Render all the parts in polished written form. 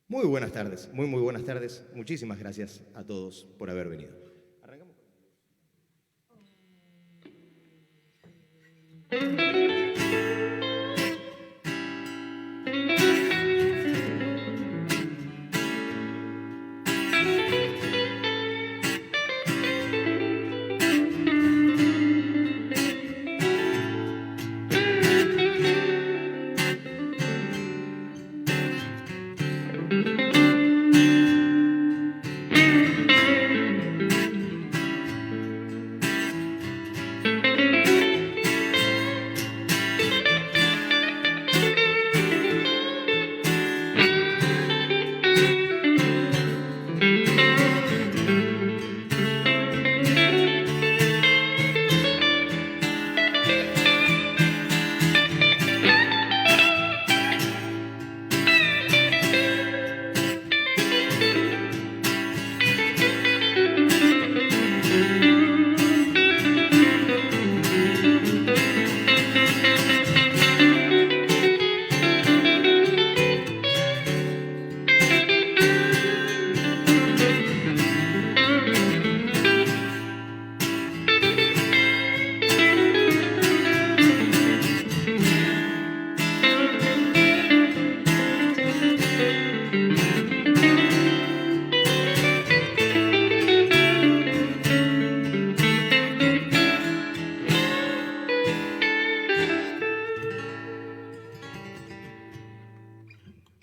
Muy buenas tardes, muy buenas tardes. Muchísimas gracias a todos por haber venido. Arrancamos.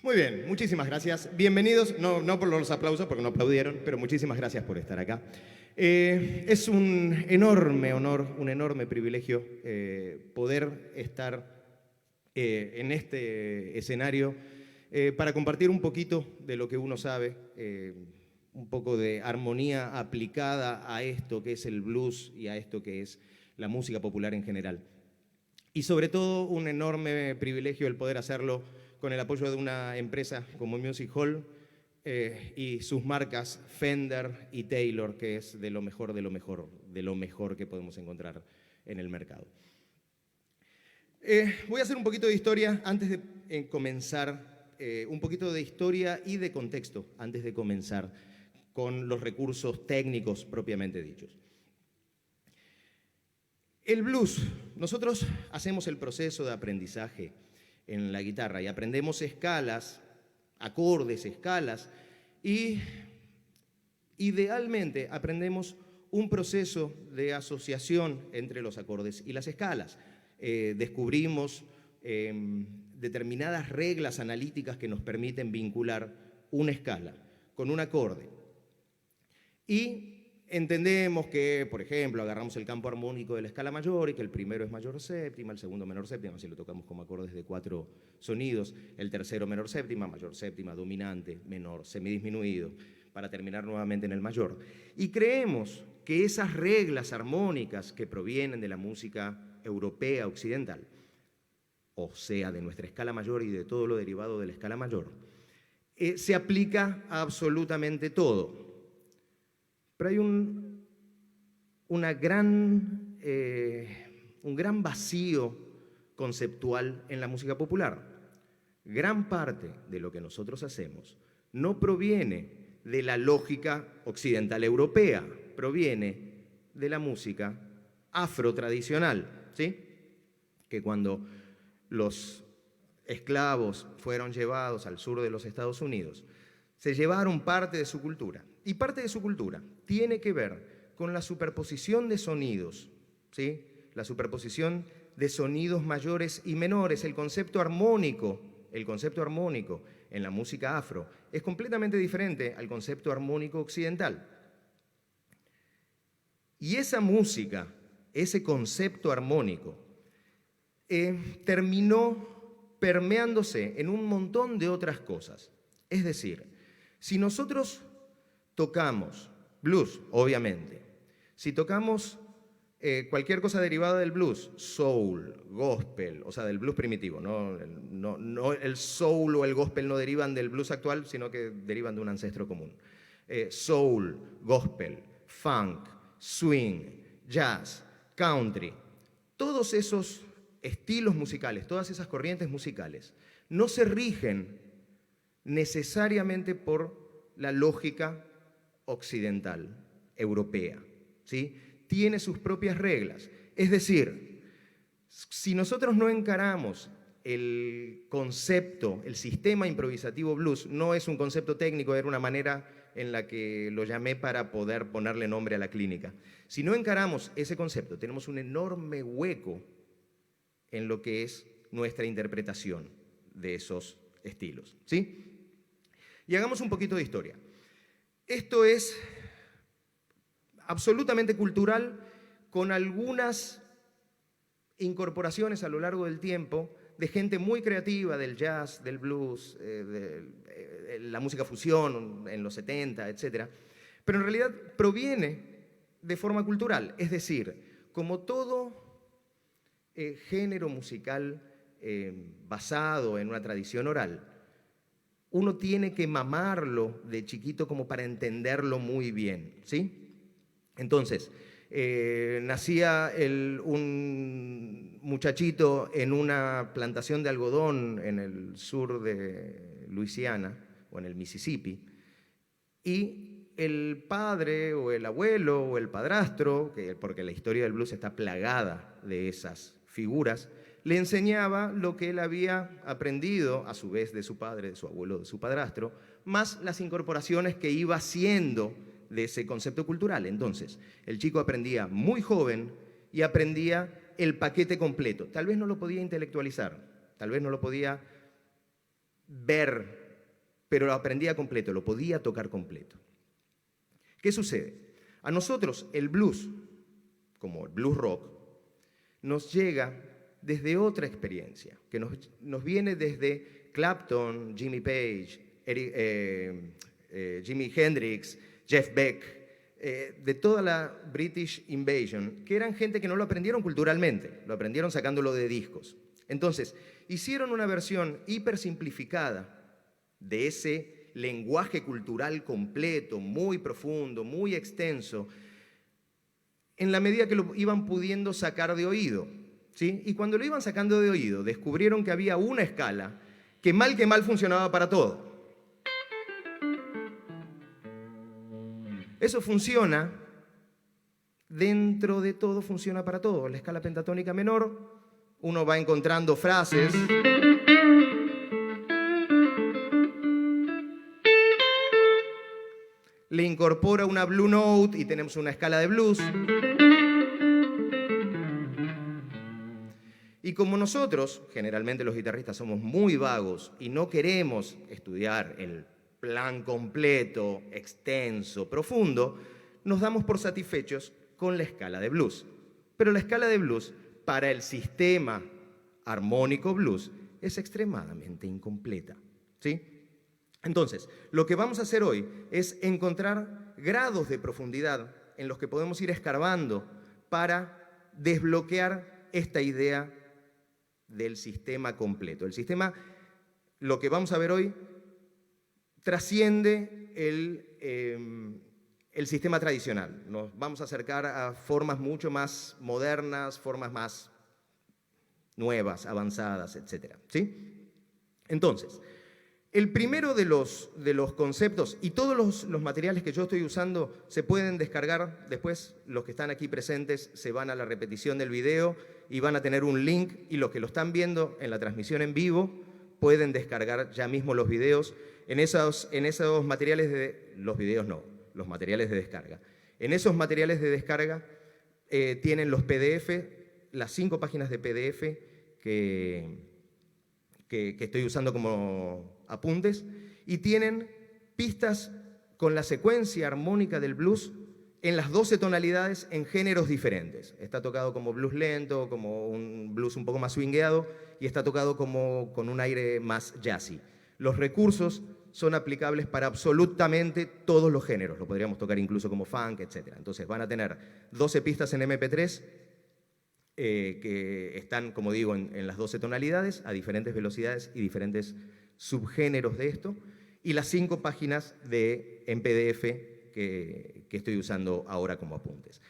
Muy bien, muchísimas gracias. Bienvenidos, no por los aplausos, porque no aplaudieron, pero muchísimas gracias por estar acá. Es un enorme honor, un enorme privilegio poder estar en este escenario para compartir un poquito de lo que uno sabe, un poco de armonía aplicada a esto que es el blues y a esto que es la música popular en general. Y sobre todo un enorme privilegio el poder hacerlo con el apoyo de una empresa como Music Hall y sus marcas Fender y Taylor, que es de lo mejor, de lo mejor, de lo mejor que podemos encontrar en el mercado. Voy a hacer un poquito de historia antes de comenzar, un poquito de historia y de contexto antes de comenzar con los recursos técnicos propiamente dichos. El blues, nosotros hacemos el proceso de aprendizaje en la guitarra y aprendemos escalas, acordes, escalas, y idealmente aprendemos un proceso de asociación entre los acordes y las escalas. Descubrimos determinadas reglas analíticas que nos permiten vincular una escala con un acorde. Y entendemos que, por ejemplo, agarramos el campo armónico de la escala mayor y que el primero es mayor séptima, el segundo menor séptima, si lo tocamos como acordes de 4 sonidos, el tercero menor séptima, mayor séptima, dominante, menor, semidisminuido, para terminar nuevamente en el mayor. Y creemos que esas reglas armónicas que provienen de la música europea occidental, o sea, de nuestra escala mayor y de todo lo derivado de la escala mayor, se aplica a absolutamente todo. Pero hay un gran vacío conceptual en la música popular. Gran parte de lo que nosotros hacemos no proviene de la lógica occidental europea, proviene de la música afrotradicional, ¿sí? Que cuando los esclavos fueron llevados al sur de los Estados Unidos, se llevaron parte de su cultura. Y parte de su cultura tiene que ver con la superposición de sonidos, ¿sí? La superposición de sonidos mayores y menores. El concepto armónico en la música afro es completamente diferente al concepto armónico occidental. Y esa música, ese concepto armónico, terminó permeándose en un montón de otras cosas. Es decir, si nosotros tocamos blues, obviamente, si tocamos cualquier cosa derivada del blues, soul, gospel, o sea, del blues primitivo, no el soul o el gospel no derivan del blues actual, sino que derivan de un ancestro común. Soul, gospel, funk, swing, jazz, country, todos esos estilos musicales, todas esas corrientes musicales, no se rigen necesariamente por la lógica occidental, europea, ¿sí? Tiene sus propias reglas. Es decir, si nosotros no encaramos el concepto, el sistema improvisativo blues, no es un concepto técnico, era una manera en la que lo llamé para poder ponerle nombre a la clínica. Si no encaramos ese concepto, tenemos un enorme hueco en lo que es nuestra interpretación de esos estilos, ¿sí? Y hagamos un poquito de historia. Esto es absolutamente cultural, con algunas incorporaciones a lo largo del tiempo de gente muy creativa del jazz, del blues, de la música fusión en los 70, etc. Pero en realidad proviene de forma cultural, es decir, como todo género musical basado en una tradición oral, uno tiene que mamarlo de chiquito como para entenderlo muy bien, ¿sí? Entonces, nacía un muchachito en una plantación de algodón en el sur de Luisiana o en el Mississippi, y el padre o el abuelo o el padrastro, porque la historia del blues está plagada de esas figuras, le enseñaba lo que él había aprendido, a su vez de su padre, de su abuelo, de su padrastro, más las incorporaciones que iba haciendo de ese concepto cultural. Entonces, el chico aprendía muy joven y aprendía el paquete completo. Tal vez no lo podía intelectualizar, tal vez no lo podía ver, pero lo aprendía completo, lo podía tocar completo. ¿Qué sucede? A nosotros el blues, como el blues rock, nos llega desde otra experiencia, que nos viene desde Clapton, Jimmy Page, Jimi Hendrix, Jeff Beck, de toda la British Invasion, que eran gente que no lo aprendieron culturalmente, lo aprendieron sacándolo de discos. Entonces, hicieron una versión hipersimplificada de ese lenguaje cultural completo, muy profundo, muy extenso, en la medida que lo iban pudiendo sacar de oído, ¿sí? Y cuando lo iban sacando de oído, descubrieron que había una escala que mal funcionaba para todo. Eso funciona, dentro de todo funciona para todo. La escala pentatónica menor, uno va encontrando frases. Le incorpora una blue note y tenemos una escala de blues. Y como nosotros, generalmente los guitarristas, somos muy vagos y no queremos estudiar el plan completo, extenso, profundo, nos damos por satisfechos con la escala de blues. Pero la escala de blues, para el sistema armónico blues, es extremadamente incompleta, ¿sí? Entonces, lo que vamos a hacer hoy es encontrar grados de profundidad en los que podemos ir escarbando para desbloquear esta idea del sistema completo. El sistema, lo que vamos a ver hoy, trasciende el sistema tradicional. Nos vamos a acercar a formas mucho más modernas, formas más nuevas, avanzadas, etc. ¿Sí? Entonces, el primero de los conceptos, y todos los materiales que yo estoy usando se pueden descargar, después los que están aquí presentes se van a la repetición del video y van a tener un link, y los que lo están viendo en la transmisión en vivo pueden descargar ya mismo los videos. En esos materiales los videos no, los materiales de descarga. En esos materiales de descarga tienen los PDF, las 5 páginas de PDF que estoy usando como apuntes, y tienen pistas con la secuencia armónica del blues en las 12 tonalidades en géneros diferentes. Está tocado como blues lento, como un blues un poco más swingueado, y está tocado como con un aire más jazzy. Los recursos son aplicables para absolutamente todos los géneros. Lo podríamos tocar incluso como funk, etc. Entonces van a tener 12 pistas en MP3 que están, como digo, en las 12 tonalidades, a diferentes velocidades y diferentes subgéneros de esto, y las 5 páginas en PDF que estoy usando ahora como apuntes.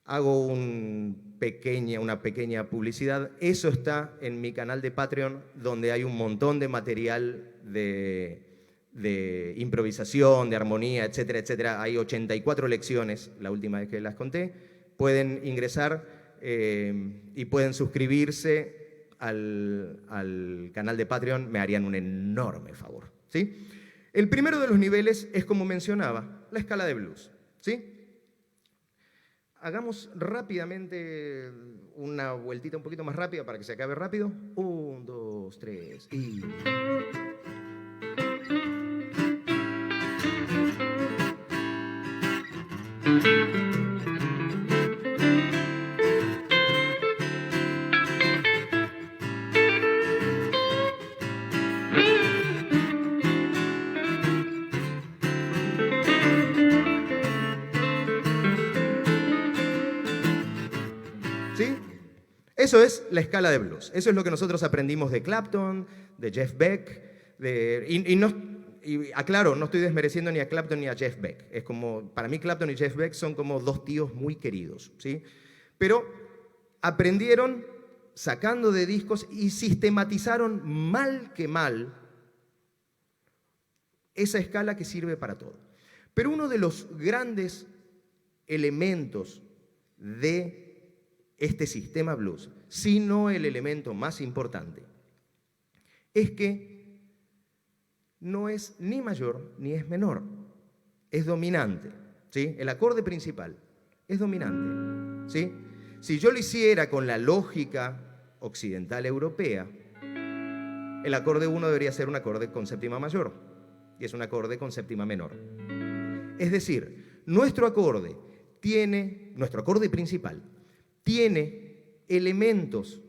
Hago una pequeña publicidad. Eso está en mi canal de Patreon, donde hay un montón de material de de improvisación, de armonía, etcétera, etcétera. Hay 84 lecciones, la última vez que las conté. Pueden ingresar y pueden suscribirse al canal de Patreon, me harían un enorme favor, ¿sí? El primero de los niveles es, como mencionaba, la escala de blues, ¿sí? Hagamos rápidamente una vueltita un poquito más rápida para que se acabe rápido. 1, 2, 3 y... ¿Sí? Eso es la escala de blues. Eso es lo que nosotros aprendimos de Clapton, de Jeff Beck. Y aclaro, no estoy desmereciendo ni a Clapton ni a Jeff Beck. Es como, para mí Clapton y Jeff Beck son como dos tíos muy queridos, ¿sí? Pero aprendieron sacando de discos y sistematizaron mal que mal esa escala que sirve para todo. Pero uno de los grandes elementos de este sistema blues, si no el elemento más importante, es que no es ni mayor ni es menor, es dominante, ¿sí? El acorde principal es dominante, ¿sí? Si yo lo hiciera con la lógica occidental europea, el acorde 1 debería ser un acorde con séptima mayor y es un acorde con séptima menor. Es decir, nuestro acorde principal tiene elementos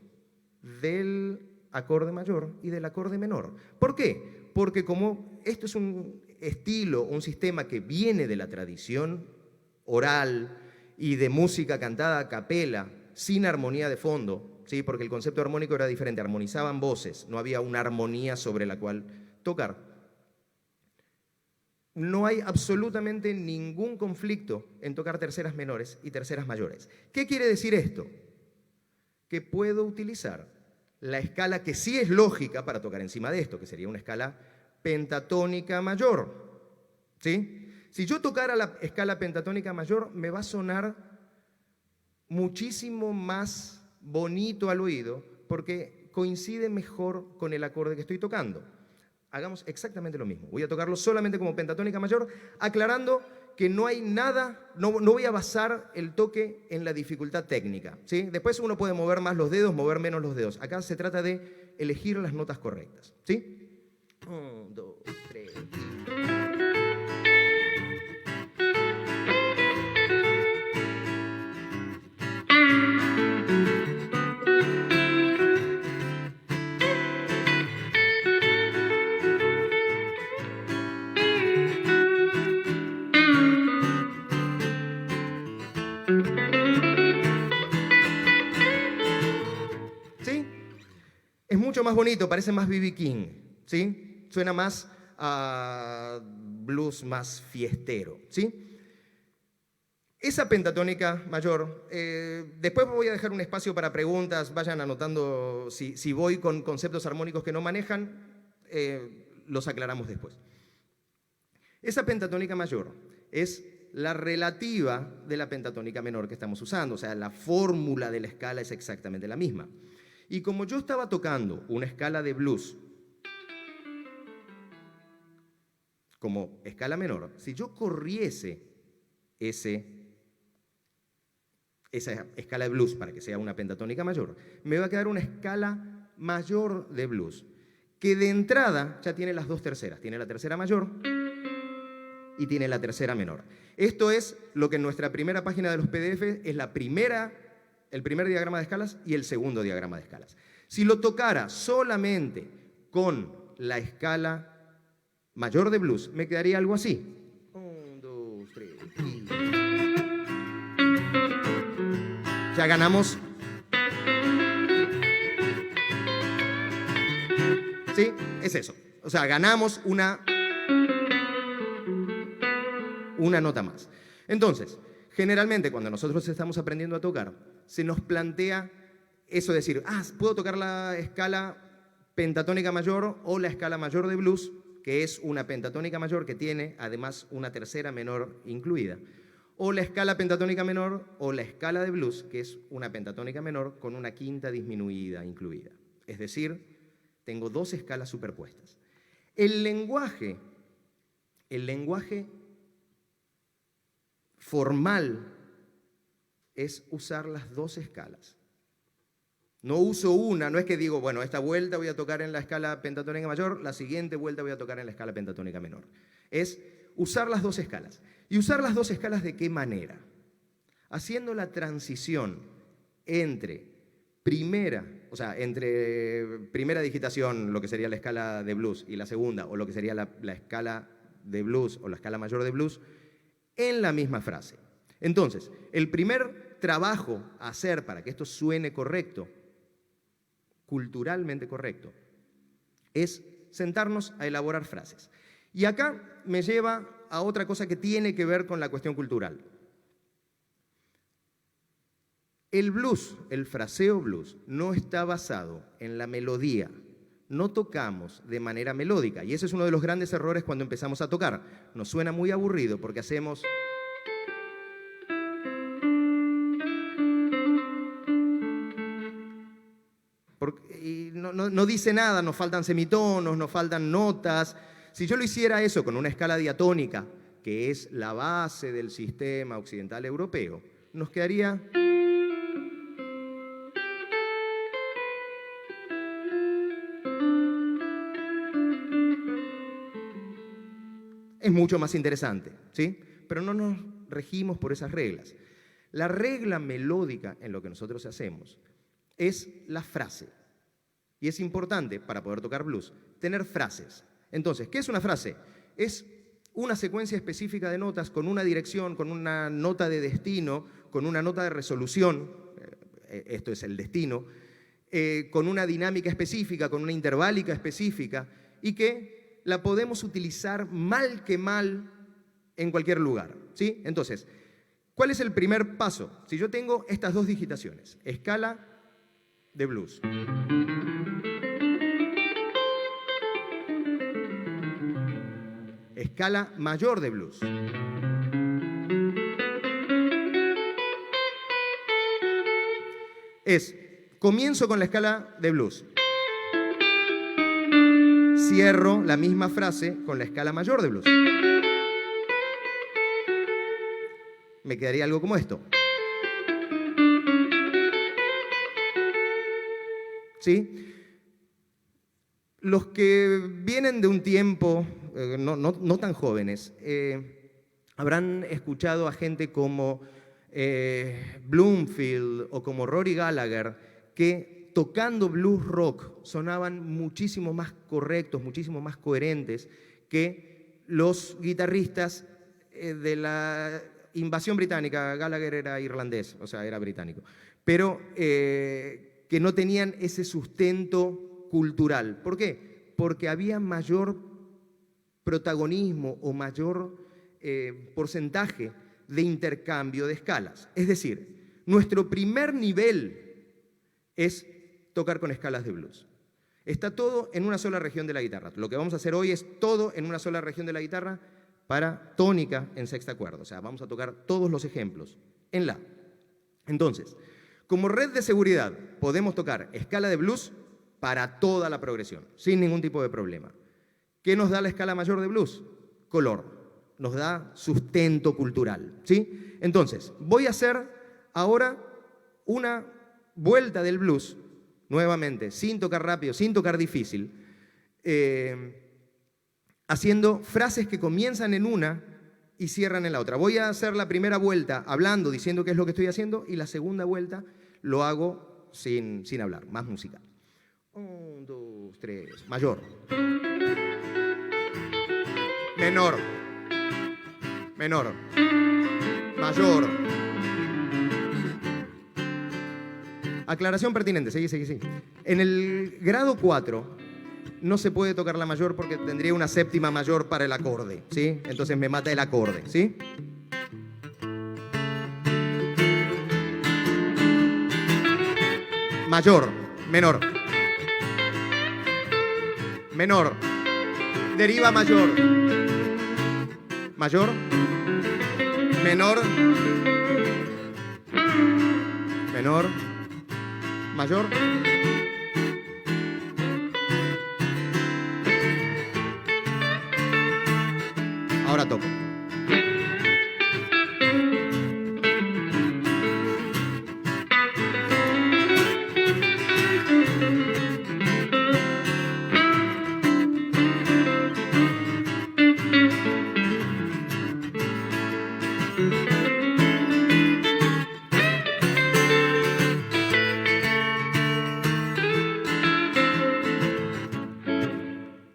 del acorde mayor y del acorde menor. ¿Por qué? Porque como esto es un estilo, un sistema que viene de la tradición oral y de música cantada a capela, sin armonía de fondo, ¿sí? Porque el concepto armónico era diferente, armonizaban voces, no había una armonía sobre la cual tocar. No hay absolutamente ningún conflicto en tocar terceras menores y terceras mayores. ¿Qué quiere decir esto? Que puedo utilizar la escala que sí es lógica para tocar encima de esto, que sería una escala pentatónica mayor, ¿sí? Si yo tocara la escala pentatónica mayor, me va a sonar muchísimo más bonito al oído porque coincide mejor con el acorde que estoy tocando. Hagamos exactamente lo mismo. Voy a tocarlo solamente como pentatónica mayor, aclarando que no hay nada, no voy a basar el toque en la dificultad técnica, ¿sí? Después uno puede mover más los dedos, mover menos los dedos. Acá se trata de elegir las notas correctas, ¿sí? 1, 2, 3. Es mucho más bonito, parece más B.B. King, ¿sí? Suena más a blues más fiestero, ¿sí? Esa pentatónica mayor, después voy a dejar un espacio para preguntas, vayan anotando si voy con conceptos armónicos que no manejan, los aclaramos después. Esa pentatónica mayor es la relativa de la pentatónica menor que estamos usando, o sea, la fórmula de la escala es exactamente la misma. Y como yo estaba tocando una escala de blues como escala menor, si yo corriese esa escala de blues para que sea una pentatónica mayor, me va a quedar una escala mayor de blues, que de entrada ya tiene las dos terceras, tiene la tercera mayor y tiene la tercera menor. Esto es lo que en nuestra primera página de los PDF es el primer diagrama de escalas y el segundo diagrama de escalas. Si lo tocara solamente con la escala mayor de blues, me quedaría algo así. 1, 2, 3. Ya ganamos. ¿Sí? Es eso. O sea, ganamos una nota más. Entonces, generalmente cuando nosotros estamos aprendiendo a tocar, se nos plantea eso de decir, puedo tocar la escala pentatónica mayor o la escala mayor de blues, que es una pentatónica mayor que tiene además una tercera menor incluida. O la escala pentatónica menor o la escala de blues, que es una pentatónica menor con una quinta disminuida incluida. Es decir, tengo dos escalas superpuestas. El lenguaje formal es usar las dos escalas. No uso una, no es que digo, bueno, esta vuelta voy a tocar en la escala pentatónica mayor, la siguiente vuelta voy a tocar en la escala pentatónica menor. Es usar las dos escalas. ¿Y usar las dos escalas de qué manera? Haciendo la transición entre entre primera digitación, lo que sería la escala de blues, y la segunda, o lo que sería la escala de blues o la escala mayor de blues, en la misma frase. Entonces, el primer trabajo a hacer para que esto suene correcto, culturalmente correcto, es sentarnos a elaborar frases. Y acá me lleva a otra cosa que tiene que ver con la cuestión cultural. El blues, el fraseo blues, no está basado en la melodía. No tocamos de manera melódica. Y ese es uno de los grandes errores cuando empezamos a tocar. Nos suena muy aburrido porque hacemos... Y no dice nada, nos faltan semitonos, nos faltan notas. Si yo lo hiciera eso con una escala diatónica, que es la base del sistema occidental europeo, nos quedaría... Es mucho más interesante, ¿sí? Pero no nos regimos por esas reglas. La regla melódica en lo que nosotros hacemos es la frase. Y es importante, para poder tocar blues, tener frases. Entonces, ¿qué es una frase? Es una secuencia específica de notas con una dirección, con una nota de destino, con una nota de resolución, esto es el destino, con una dinámica específica, con una interválica específica, y que la podemos utilizar mal que mal en cualquier lugar, ¿sí? Entonces, ¿cuál es el primer paso? Si yo tengo estas dos digitaciones, escala de blues, escala mayor de blues, comienzo con la escala de blues, cierro la misma frase con la escala mayor de blues. Me quedaría algo como esto. ¿Sí? Los que vienen de un tiempo, no tan jóvenes, habrán escuchado a gente como Bloomfield o como Rory Gallagher, que tocando blues rock sonaban muchísimo más correctos, muchísimo más coherentes que los guitarristas de la invasión británica. Gallagher era irlandés, o sea, era británico, pero que no tenían ese sustento cultural. ¿Por qué? Porque había mayor protagonismo o mayor porcentaje de intercambio de escalas. Es decir, nuestro primer nivel es tocar con escalas de blues. Está todo en una sola región de la guitarra. Lo que vamos a hacer hoy es todo en una sola región de la guitarra para tónica en sexta cuerda. O sea, vamos a tocar todos los ejemplos en la. Entonces, como red de seguridad, podemos tocar escala de blues para toda la progresión, sin ningún tipo de problema. ¿Qué nos da la escala mayor de blues? Color. Nos da sustento cultural, ¿sí? Entonces, voy a hacer ahora una vuelta del blues, nuevamente, sin tocar rápido, sin tocar difícil, haciendo frases que comienzan en una y cierran en la otra. Voy a hacer la primera vuelta hablando, diciendo qué es lo que estoy haciendo, y la segunda vuelta lo hago sin hablar, más musical. 1, 2, 3, mayor. Menor. Menor. Mayor. Aclaración pertinente, sigue. En el grado 4 no se puede tocar la mayor porque tendría una séptima mayor para el acorde, ¿sí? Entonces me mata el acorde, ¿sí? Mayor, menor. Menor, deriva mayor. Mayor, menor, menor, mayor. Ahora toco.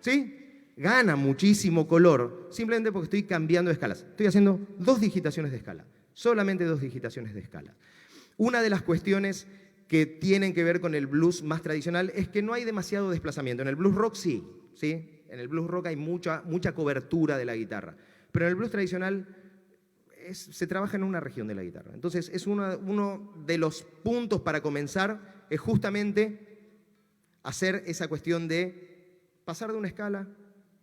¿Sí? Gana muchísimo color simplemente porque estoy cambiando de escalas. Estoy haciendo 2 digitaciones de escala, solamente 2 digitaciones de escala. Una de las cuestiones que tienen que ver con el blues más tradicional es que no hay demasiado desplazamiento. En el blues rock sí, ¿sí? En el blues rock hay mucha cobertura de la guitarra, pero en el blues tradicional se trabaja en una región de la guitarra. Entonces, es uno de los puntos para comenzar es justamente hacer esa cuestión de pasar de una escala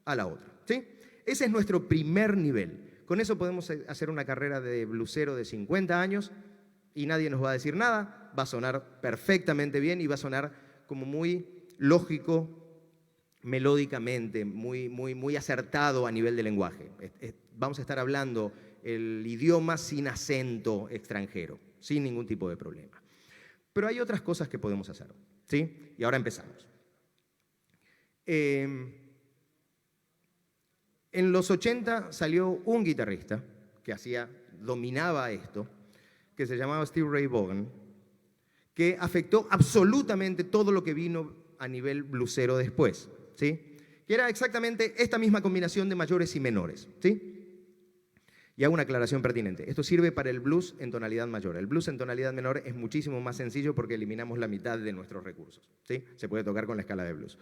a la otra, ¿sí? Ese es nuestro primer nivel. Con eso podemos hacer una carrera de bluesero de 50 años y nadie nos va a decir nada, va a sonar perfectamente bien y va a sonar como muy lógico, melódicamente, muy acertado a nivel de lenguaje. Vamos a estar hablando el idioma sin acento extranjero, sin ningún tipo de problema. Pero hay otras cosas que podemos hacer, ¿sí? Y ahora empezamos. En los 80 salió un guitarrista que dominaba esto, que se llamaba Stevie Ray Vaughan, que afectó absolutamente todo lo que vino a nivel bluesero después, ¿sí? Que era exactamente esta misma combinación de mayores y menores, ¿sí? Y hago una aclaración pertinente. Esto sirve para el blues en tonalidad mayor. El blues en tonalidad menor es muchísimo más sencillo porque eliminamos la mitad de nuestros recursos, ¿sí? Se puede tocar con la escala de blues.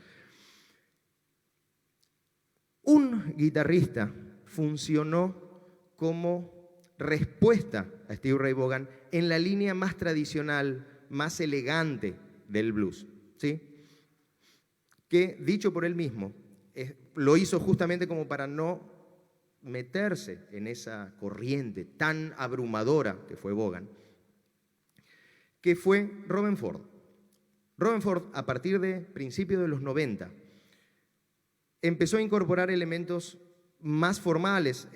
Un guitarrista funcionó como respuesta a Stevie Ray Vaughan en la línea más tradicional, más elegante del blues, ¿sí? Que, dicho por él mismo, lo hizo justamente como para no meterse en esa corriente tan abrumadora que fue Vaughan, que fue Robben Ford. Robben Ford, a partir de principios de los 90, empezó a incorporar elementos más formales.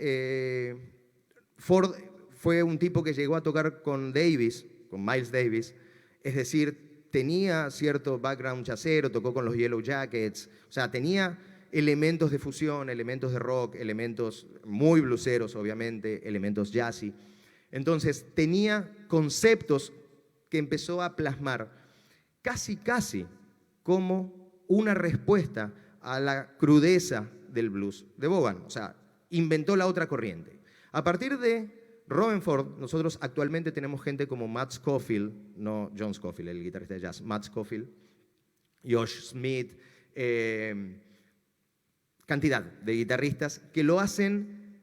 Ford fue un tipo que llegó a tocar con Davis, con Miles Davis, es decir, tenía cierto background jazzero, tocó con los Yellow Jackets, o sea, tenía elementos de fusión, elementos de rock, elementos muy blueseros, obviamente, elementos jazzy. Entonces, tenía conceptos que empezó a plasmar casi como una respuesta a la crudeza del blues de Vaughan. O sea, inventó la otra corriente. A partir de Robben Ford, nosotros actualmente tenemos gente como Matt Scofield, no John Scofield, el guitarrista de jazz, Matt Scofield, Josh Smith, cantidad de guitarristas que lo hacen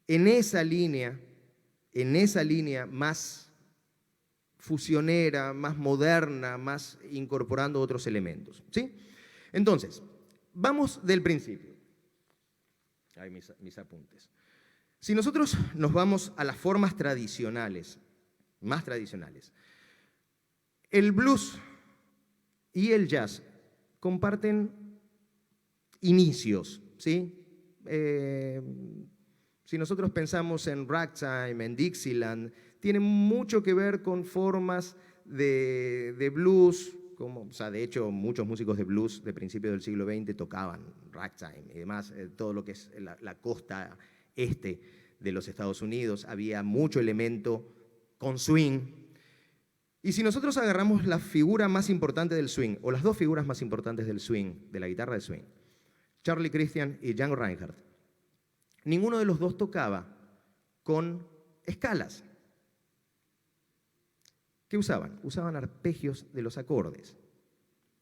en esa línea más fusionera, más moderna, más incorporando otros elementos, ¿sí? Entonces, vamos del principio. Ahí mis apuntes. Si nosotros nos vamos a las formas tradicionales, más tradicionales, el blues y el jazz comparten inicios, ¿sí? Si nosotros pensamos en ragtime, en Dixieland, tiene mucho que ver con formas de blues, o sea, de hecho, muchos músicos de blues de principios del siglo XX tocaban ragtime y demás, todo lo que es la costa este de los Estados Unidos, había mucho elemento con swing. Y si nosotros agarramos la figura más importante del swing, o las dos figuras más importantes del swing, de la guitarra de swing, Charlie Christian y Django Reinhardt, ninguno de los dos tocaba con escalas. ¿Qué usaban? Usaban arpegios de los acordes,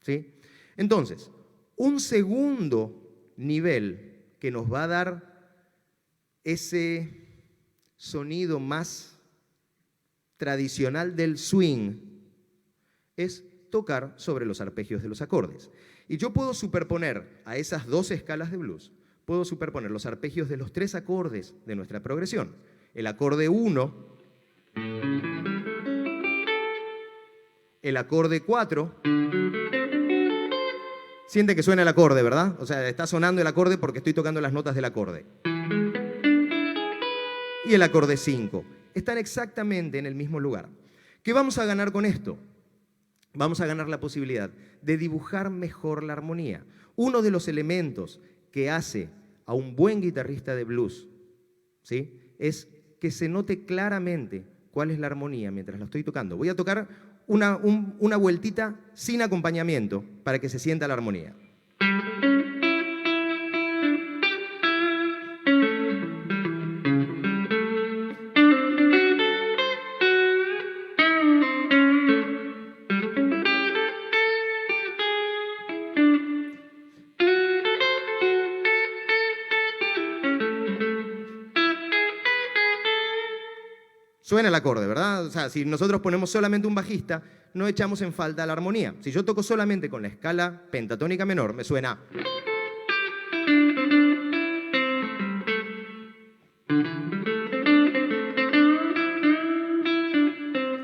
¿sí? Entonces, un segundo nivel que nos va a dar ese sonido más tradicional del swing es tocar sobre los arpegios de los acordes. Y yo puedo superponer a esas dos escalas de blues, puedo superponer los arpegios de los 3 acordes de nuestra progresión. El acorde 1, el acorde 4, siente que suena el acorde, ¿verdad? O sea, está sonando el acorde porque estoy tocando las notas del acorde. Y el acorde 5. Están exactamente en el mismo lugar. ¿Qué vamos a ganar con esto? Vamos a ganar la posibilidad de dibujar mejor la armonía. Uno de los elementos que hace a un buen guitarrista de blues, ¿sí?, es que se note claramente cuál es la armonía mientras la estoy tocando. Voy a tocar una vueltita sin acompañamiento para que se sienta la armonía. Suena el acorde, ¿verdad? O sea, si nosotros ponemos solamente un bajista, no echamos en falta la armonía. Si yo toco solamente con la escala pentatónica menor, me suena.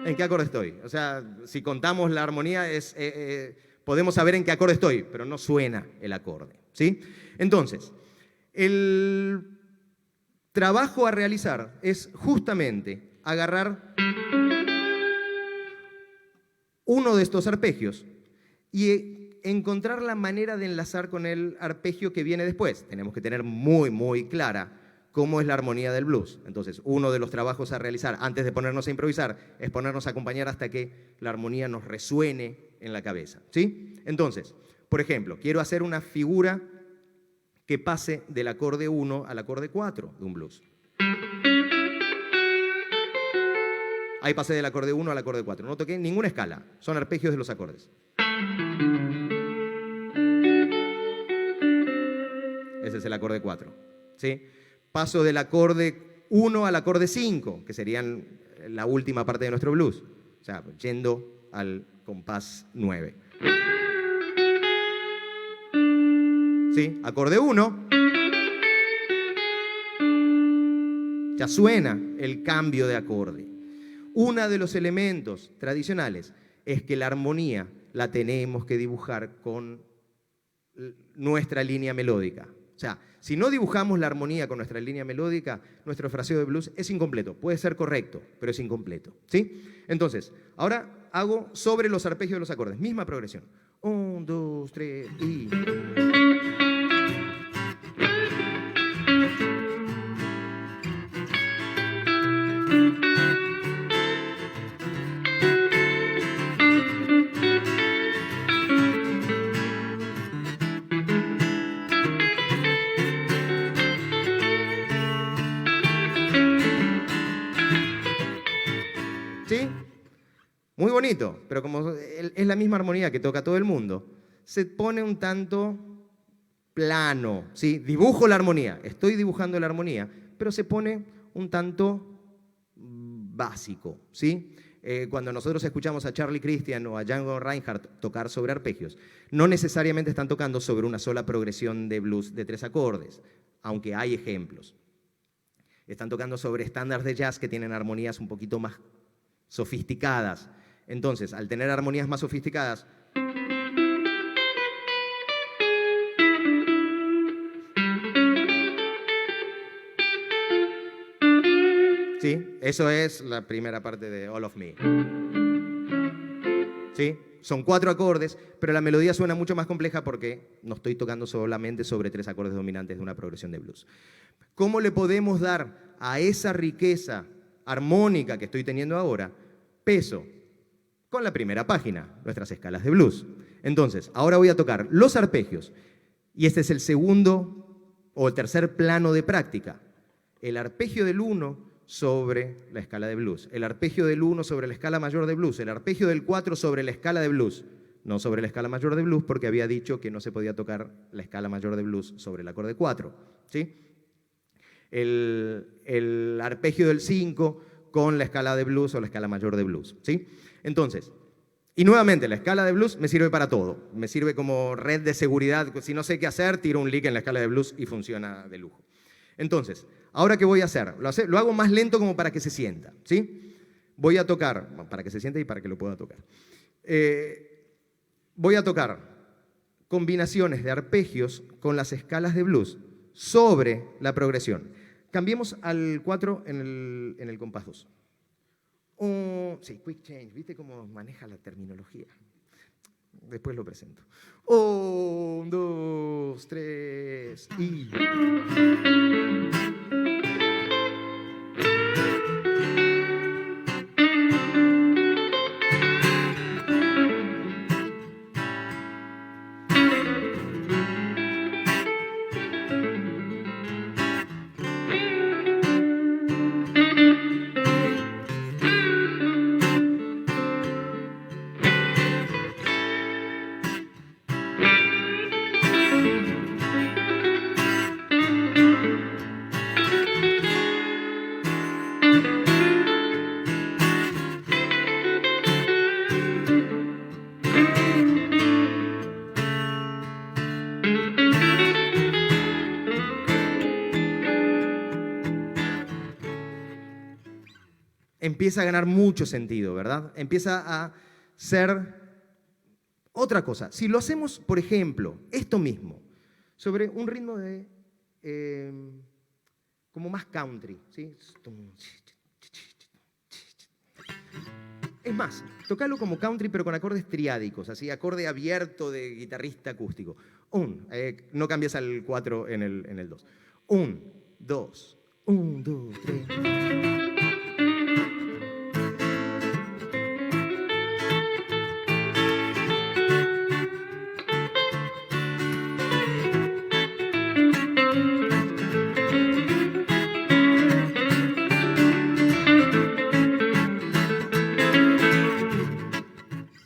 ¿En qué acorde estoy? O sea, si contamos la armonía, podemos saber en qué acorde estoy, pero no suena el acorde, ¿sí? Entonces, el trabajo a realizar es justamente agarrar uno de estos arpegios y encontrar la manera de enlazar con el arpegio que viene después. Tenemos que tener muy, muy clara cómo es la armonía del blues. Entonces, uno de los trabajos a realizar antes de ponernos a improvisar es ponernos a acompañar hasta que la armonía nos resuene en la cabeza, ¿sí? Entonces, por ejemplo, quiero hacer una figura que pase del acorde 1 al acorde 4 de un blues. Ahí pasé del acorde 1 al acorde 4. No toqué ninguna escala. Son arpegios de los acordes. Ese es el acorde 4. ¿Sí? Paso del acorde 1 al acorde 5, que serían la última parte de nuestro blues. O sea, yendo al compás 9. ¿Sí? Acorde 1. Ya suena el cambio de acorde. Uno de los elementos tradicionales es que la armonía la tenemos que dibujar con nuestra línea melódica. O sea, si no dibujamos la armonía con nuestra línea melódica, nuestro fraseo de blues es incompleto. Puede ser correcto, pero es incompleto, ¿sí? Entonces, ahora hago sobre los arpegios de los acordes. Misma progresión. 1, 2, 3 y... ¿Sí? Muy bonito, pero como es la misma armonía que toca todo el mundo, se pone un tanto plano, ¿sí? Dibujo la armonía, estoy dibujando la armonía, pero se pone un tanto básico, ¿sí? Cuando nosotros escuchamos a Charlie Christian o a Django Reinhardt tocar sobre arpegios, no necesariamente están tocando sobre una sola progresión de blues de 3 acordes, aunque hay ejemplos. Están tocando sobre estándares de jazz que tienen armonías un poquito más sofisticadas. Entonces, al tener armonías más sofisticadas, ¿sí? Eso es la primera parte de All of Me. ¿Sí? Son 4 acordes, pero la melodía suena mucho más compleja porque no estoy tocando solamente sobre 3 acordes dominantes de una progresión de blues. ¿Cómo le podemos dar a esa riqueza armónica que estoy teniendo ahora peso? Con la primera página, nuestras escalas de blues. Entonces, ahora voy a tocar los arpegios y este es el segundo o el tercer plano de práctica. El arpegio del 1 sobre la escala de blues, el arpegio del 1 sobre la escala mayor de blues, el arpegio del 4 sobre la escala de blues, no sobre la escala mayor de blues porque había dicho que no se podía tocar la escala mayor de blues sobre el acorde 4, ¿sí? El arpegio del 5 con la escala de blues o la escala mayor de blues, ¿sí? Entonces, Y nuevamente, la escala de blues me sirve para todo. Me sirve como red de seguridad. Si no sé qué hacer, tiro un lick en la escala de blues y funciona de lujo. Entonces, ¿ahora qué voy a hacer? Lo hago más lento como para que se sienta, ¿sí? Voy a tocar, para que se sienta y para que lo pueda tocar. Voy a tocar combinaciones de arpegios con las escalas de blues sobre la progresión. Cambiemos al 4 en el compás 2. Sí, quick change, ¿viste cómo maneja la terminología? Después lo presento. 1, 2, 3 y... Empieza a ganar mucho sentido, ¿verdad? Empieza a ser otra cosa. Si lo hacemos, por ejemplo, esto mismo, sobre un ritmo de como más country, ¿sí? Es más, tocalo como country pero con acordes triádicos, así, acorde abierto de guitarrista acústico. No cambies al 4 en el 2. 1, 2, 1, 2, 3.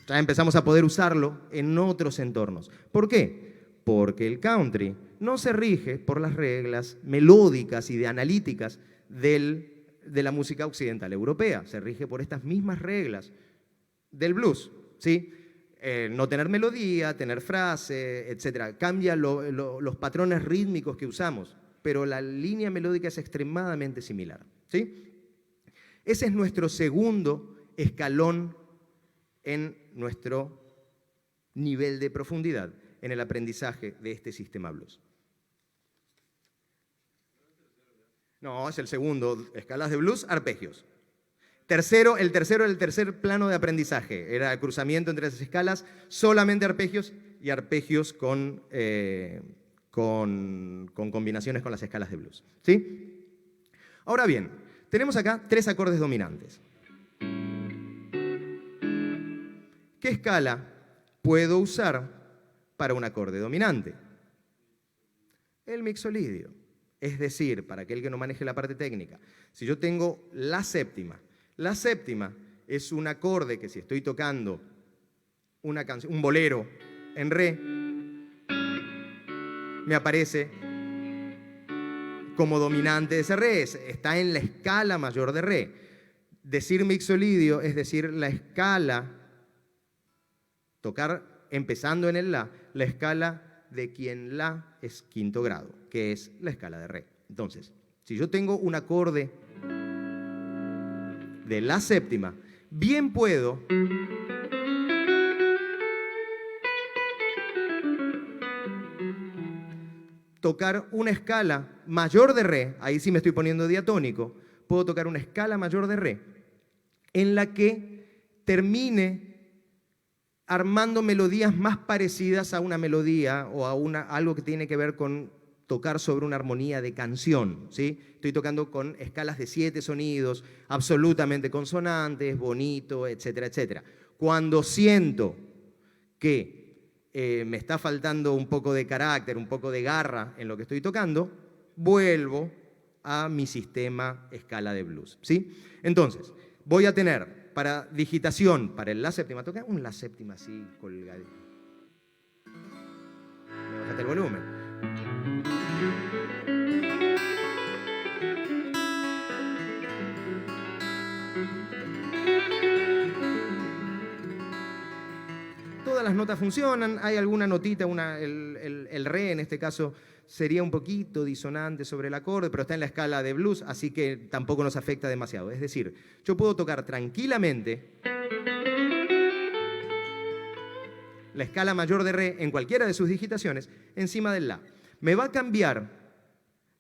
Ya empezamos a poder usarlo en otros entornos. ¿Por qué? Porque el country no se rige por las reglas melódicas y de analíticas de la música occidental europea. Se rige por estas mismas reglas del blues, ¿sí? No tener melodía, tener frase, etc. Cambia los patrones rítmicos que usamos, pero la línea melódica es extremadamente similar, ¿sí? Ese es nuestro segundo escalón en nuestro nivel de profundidad en el aprendizaje de este sistema blues. No, es el segundo, escalas de blues, arpegios. El tercer plano de aprendizaje, era el cruzamiento entre las escalas, solamente arpegios y arpegios con combinaciones con las escalas de blues, ¿sí? Ahora bien, tenemos acá 3 acordes dominantes. ¿Qué escala puedo usar para un acorde dominante? El mixolidio. Es decir, para aquel que no maneje la parte técnica, si yo tengo la séptima es un acorde que si estoy tocando una canción, un bolero en re, me aparece como dominante de ese re, está en la escala mayor de re. Decir mixolidio es decir la escala, tocar empezando en el la escala de quien la es quinto grado, que es la escala de re. Entonces, si yo tengo un acorde de la séptima, bien puedo tocar una escala mayor de re, ahí sí me estoy poniendo diatónico, puedo tocar una escala mayor de re en la que termine armando melodías más parecidas a una melodía o a algo que tiene que ver con tocar sobre una armonía de canción, ¿sí? Estoy tocando con escalas de 7 sonidos, absolutamente consonantes, bonito, etcétera, etcétera. Cuando siento que me está faltando un poco de carácter, un poco de garra en lo que estoy tocando, vuelvo a mi sistema escala de blues, ¿sí? Entonces, voy a tener para digitación, para el la séptima, toca un la séptima así colgadito. Me bajaste el volumen. notas funcionan, hay alguna notita, el re en este caso sería un poquito disonante sobre el acorde, pero está en la escala de blues, así que tampoco nos afecta demasiado. Es decir, yo puedo tocar tranquilamente la escala mayor de re en cualquiera de sus digitaciones encima del la. Me va a cambiar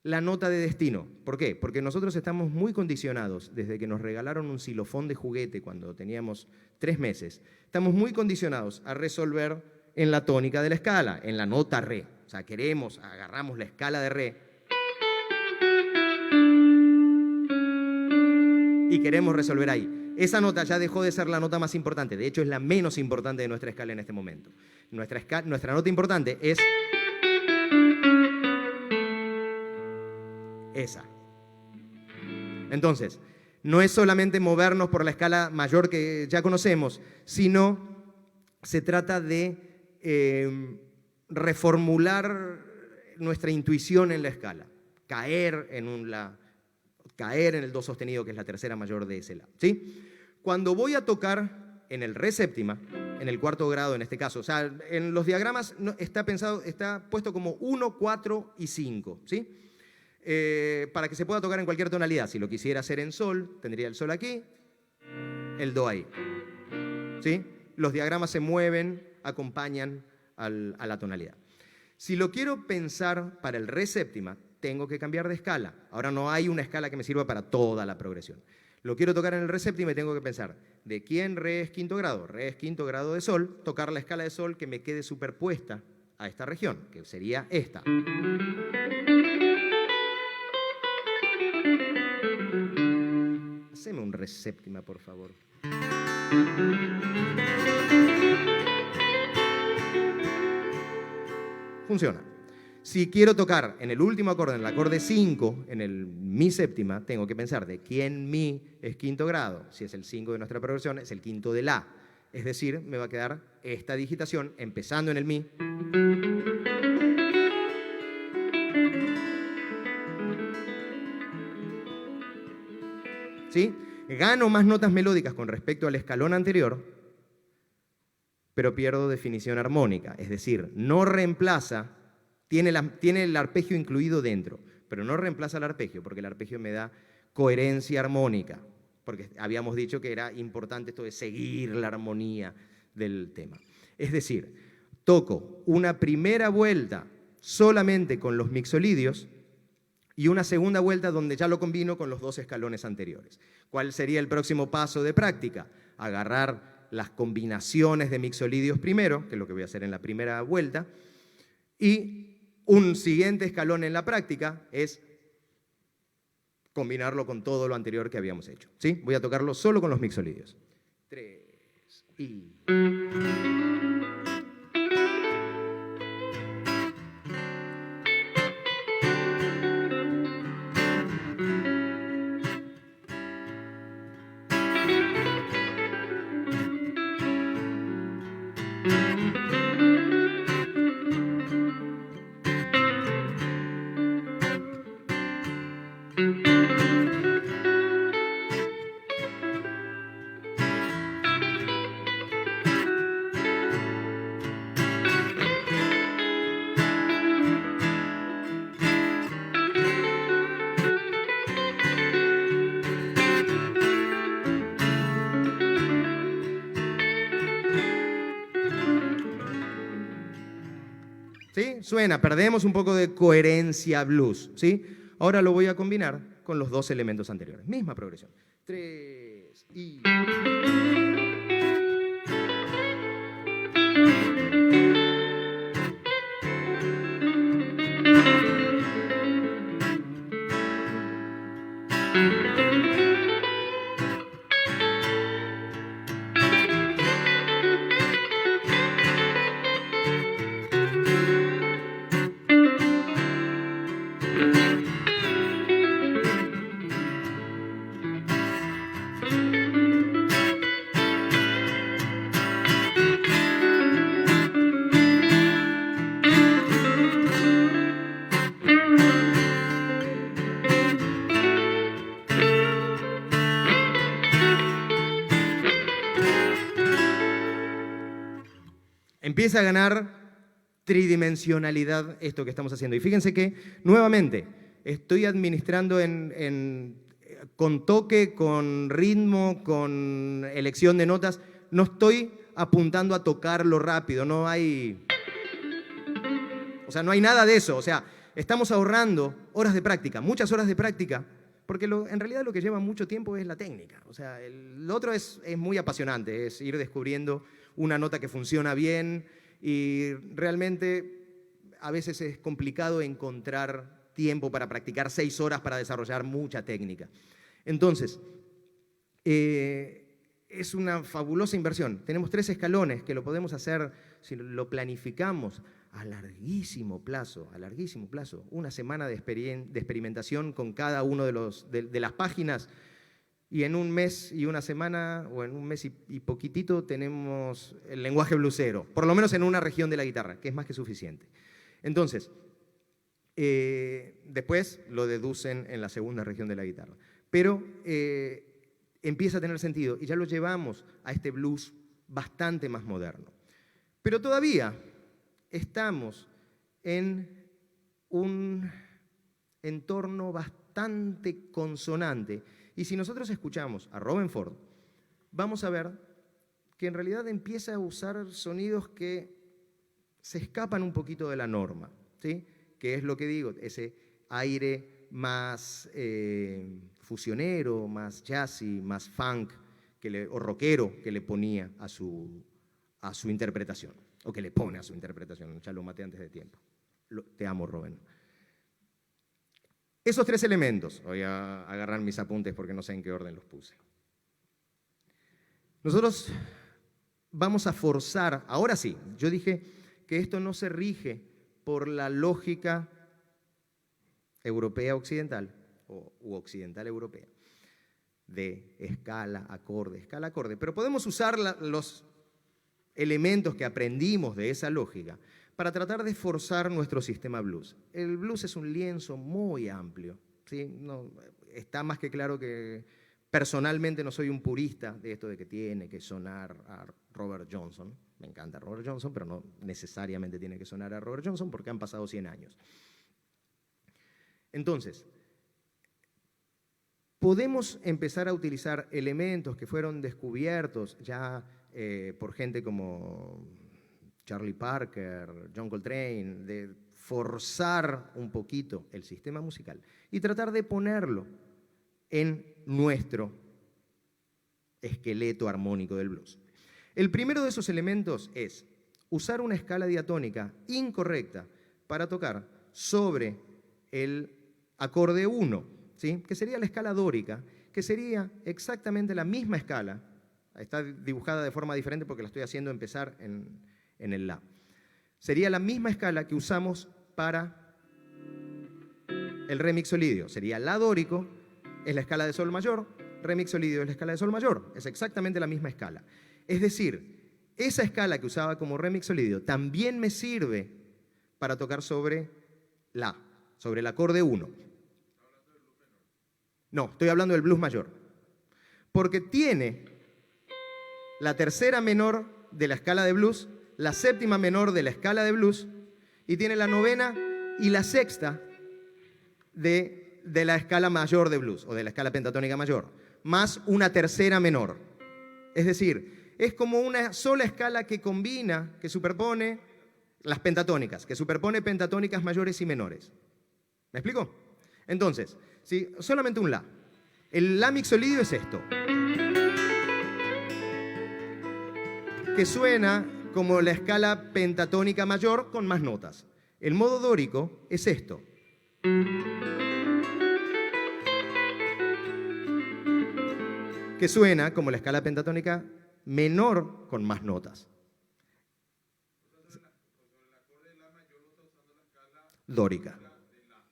la nota de destino. ¿Por qué? Porque nosotros estamos muy condicionados, desde que nos regalaron un xilofón de juguete cuando teníamos 3 meses, estamos muy condicionados a resolver en la tónica de la escala, en la nota re. O sea, agarramos la escala de re y queremos resolver ahí. Esa nota ya dejó de ser la nota más importante, de hecho es la menos importante de nuestra escala en este momento. Nuestra nota importante es esa. Entonces, no es solamente movernos por la escala mayor que ya conocemos, sino se trata de reformular nuestra intuición en la escala, caer en el do sostenido, que es la tercera mayor de ese la. ¿Sí? Cuando voy a tocar en el re séptima, en el cuarto grado en este caso, o sea, en los diagramas está puesto como 1, 4 y 5, ¿sí? Para que se pueda tocar en cualquier tonalidad. Si lo quisiera hacer en sol, tendría el sol aquí, el do ahí. ¿Sí? Los diagramas se mueven, acompañan a la tonalidad. Si lo quiero pensar para el re séptima, tengo que cambiar de escala. Ahora no hay una escala que me sirva para toda la progresión. Lo quiero tocar en el re séptima y tengo que pensar de quién re es quinto grado. Re es quinto grado de sol, tocar la escala de sol que me quede superpuesta a esta región, que sería esta. Haceme un re séptima, por favor. Funciona. Si quiero tocar en el último acorde, en el acorde 5, en el mi séptima, tengo que pensar de quién mi es quinto grado. Si es el 5 de nuestra progresión, es el quinto de la. Es decir, me va a quedar esta digitación empezando en el mi. ¿Sí? Gano más notas melódicas con respecto al escalón anterior, pero pierdo definición armónica. Es decir, no reemplaza, tiene el arpegio incluido dentro, pero no reemplaza el arpegio, porque el arpegio me da coherencia armónica, porque habíamos dicho que era importante esto de seguir la armonía del tema. Es decir, toco una primera vuelta solamente con los mixolidios y una segunda vuelta donde ya lo combino con los 2 escalones anteriores. ¿Cuál sería el próximo paso de práctica? Agarrar las combinaciones de mixolidios primero, que es lo que voy a hacer en la primera vuelta, y un siguiente escalón en la práctica es combinarlo con todo lo anterior que habíamos hecho. ¿Sí? Voy a tocarlo solo con los mixolidios. 3 y... ¿Sí? Suena, perdemos un poco de coherencia blues, ¿sí? Ahora lo voy a combinar con los 2 elementos anteriores. Misma progresión. 3 y... empieza a ganar tridimensionalidad esto que estamos haciendo. Y fíjense que, nuevamente, estoy administrando con toque, con ritmo, con elección de notas. No estoy apuntando a tocarlo rápido, no hay nada de eso. O sea, estamos ahorrando horas de práctica, muchas horas de práctica, porque en realidad lo que lleva mucho tiempo es la técnica. O sea, lo otro es muy apasionante, es ir descubriendo una nota que funciona bien y realmente a veces es complicado encontrar tiempo para practicar 6 horas para desarrollar mucha técnica. Entonces, es una fabulosa inversión. Tenemos 3 escalones que lo podemos hacer, si lo planificamos, a larguísimo plazo, una semana de experimentación con cada uno de las páginas, y en un mes y una semana, o en un mes y poquitito, tenemos el lenguaje bluesero, por lo menos en una región de la guitarra, que es más que suficiente. Entonces, después lo deducen en la segunda región de la guitarra. Pero empieza a tener sentido, y ya lo llevamos a este blues bastante más moderno. Pero todavía estamos en un entorno bastante consonante. Y si nosotros escuchamos a Robben Ford, vamos a ver que en realidad empieza a usar sonidos que se escapan un poquito de la norma, ¿sí? Que es lo que digo, ese aire más fusionero, más jazzy, más funk o rockero que le ponía a su interpretación. O que le pone a su interpretación, ya lo maté antes de tiempo. Te amo, Robben. Esos 3 elementos, voy a agarrar mis apuntes porque no sé en qué orden los puse. Nosotros vamos a forzar, ahora sí, yo dije que esto no se rige por la lógica europea occidental, u occidental europea, de escala, acorde, pero podemos usar los elementos que aprendimos de esa lógica para tratar de forzar nuestro sistema blues. El blues es un lienzo muy amplio, ¿sí? No, está más que claro que personalmente no soy un purista de esto de que tiene que sonar a Robert Johnson. Me encanta Robert Johnson, pero no necesariamente tiene que sonar a Robert Johnson porque han pasado 100 años. Entonces, podemos empezar a utilizar elementos que fueron descubiertos ya por gente como Charlie Parker, John Coltrane, de forzar un poquito el sistema musical y tratar de ponerlo en nuestro esqueleto armónico del blues. El primero de esos elementos es usar una escala diatónica incorrecta para tocar sobre el acorde 1, ¿sí? Que sería la escala dórica, que sería exactamente la misma escala. Está dibujada de forma diferente porque la estoy haciendo empezar en el La. Sería la misma escala que usamos para el re mixolidio. Sería La dórico, es la escala de sol mayor, re mixolidio es la escala de sol mayor. Es exactamente la misma escala. Es decir, esa escala que usaba como re mixolidio también me sirve para tocar sobre La, sobre el acorde 1. No, estoy hablando del blues mayor. Porque tiene la tercera menor de la escala de blues, la séptima menor de la escala de blues, y tiene la novena y la sexta de la escala mayor de blues, o de la escala pentatónica mayor, más una tercera menor. Es decir, es como una sola escala que combina, que superpone las pentatónicas, que superpone pentatónicas mayores y menores. ¿Me explico? Entonces, ¿sí? Solamente un La. El La mixolidio es esto, que suena como la escala pentatónica mayor con más notas. El modo dórico es esto, que suena como la escala pentatónica menor con más notas. Dórica,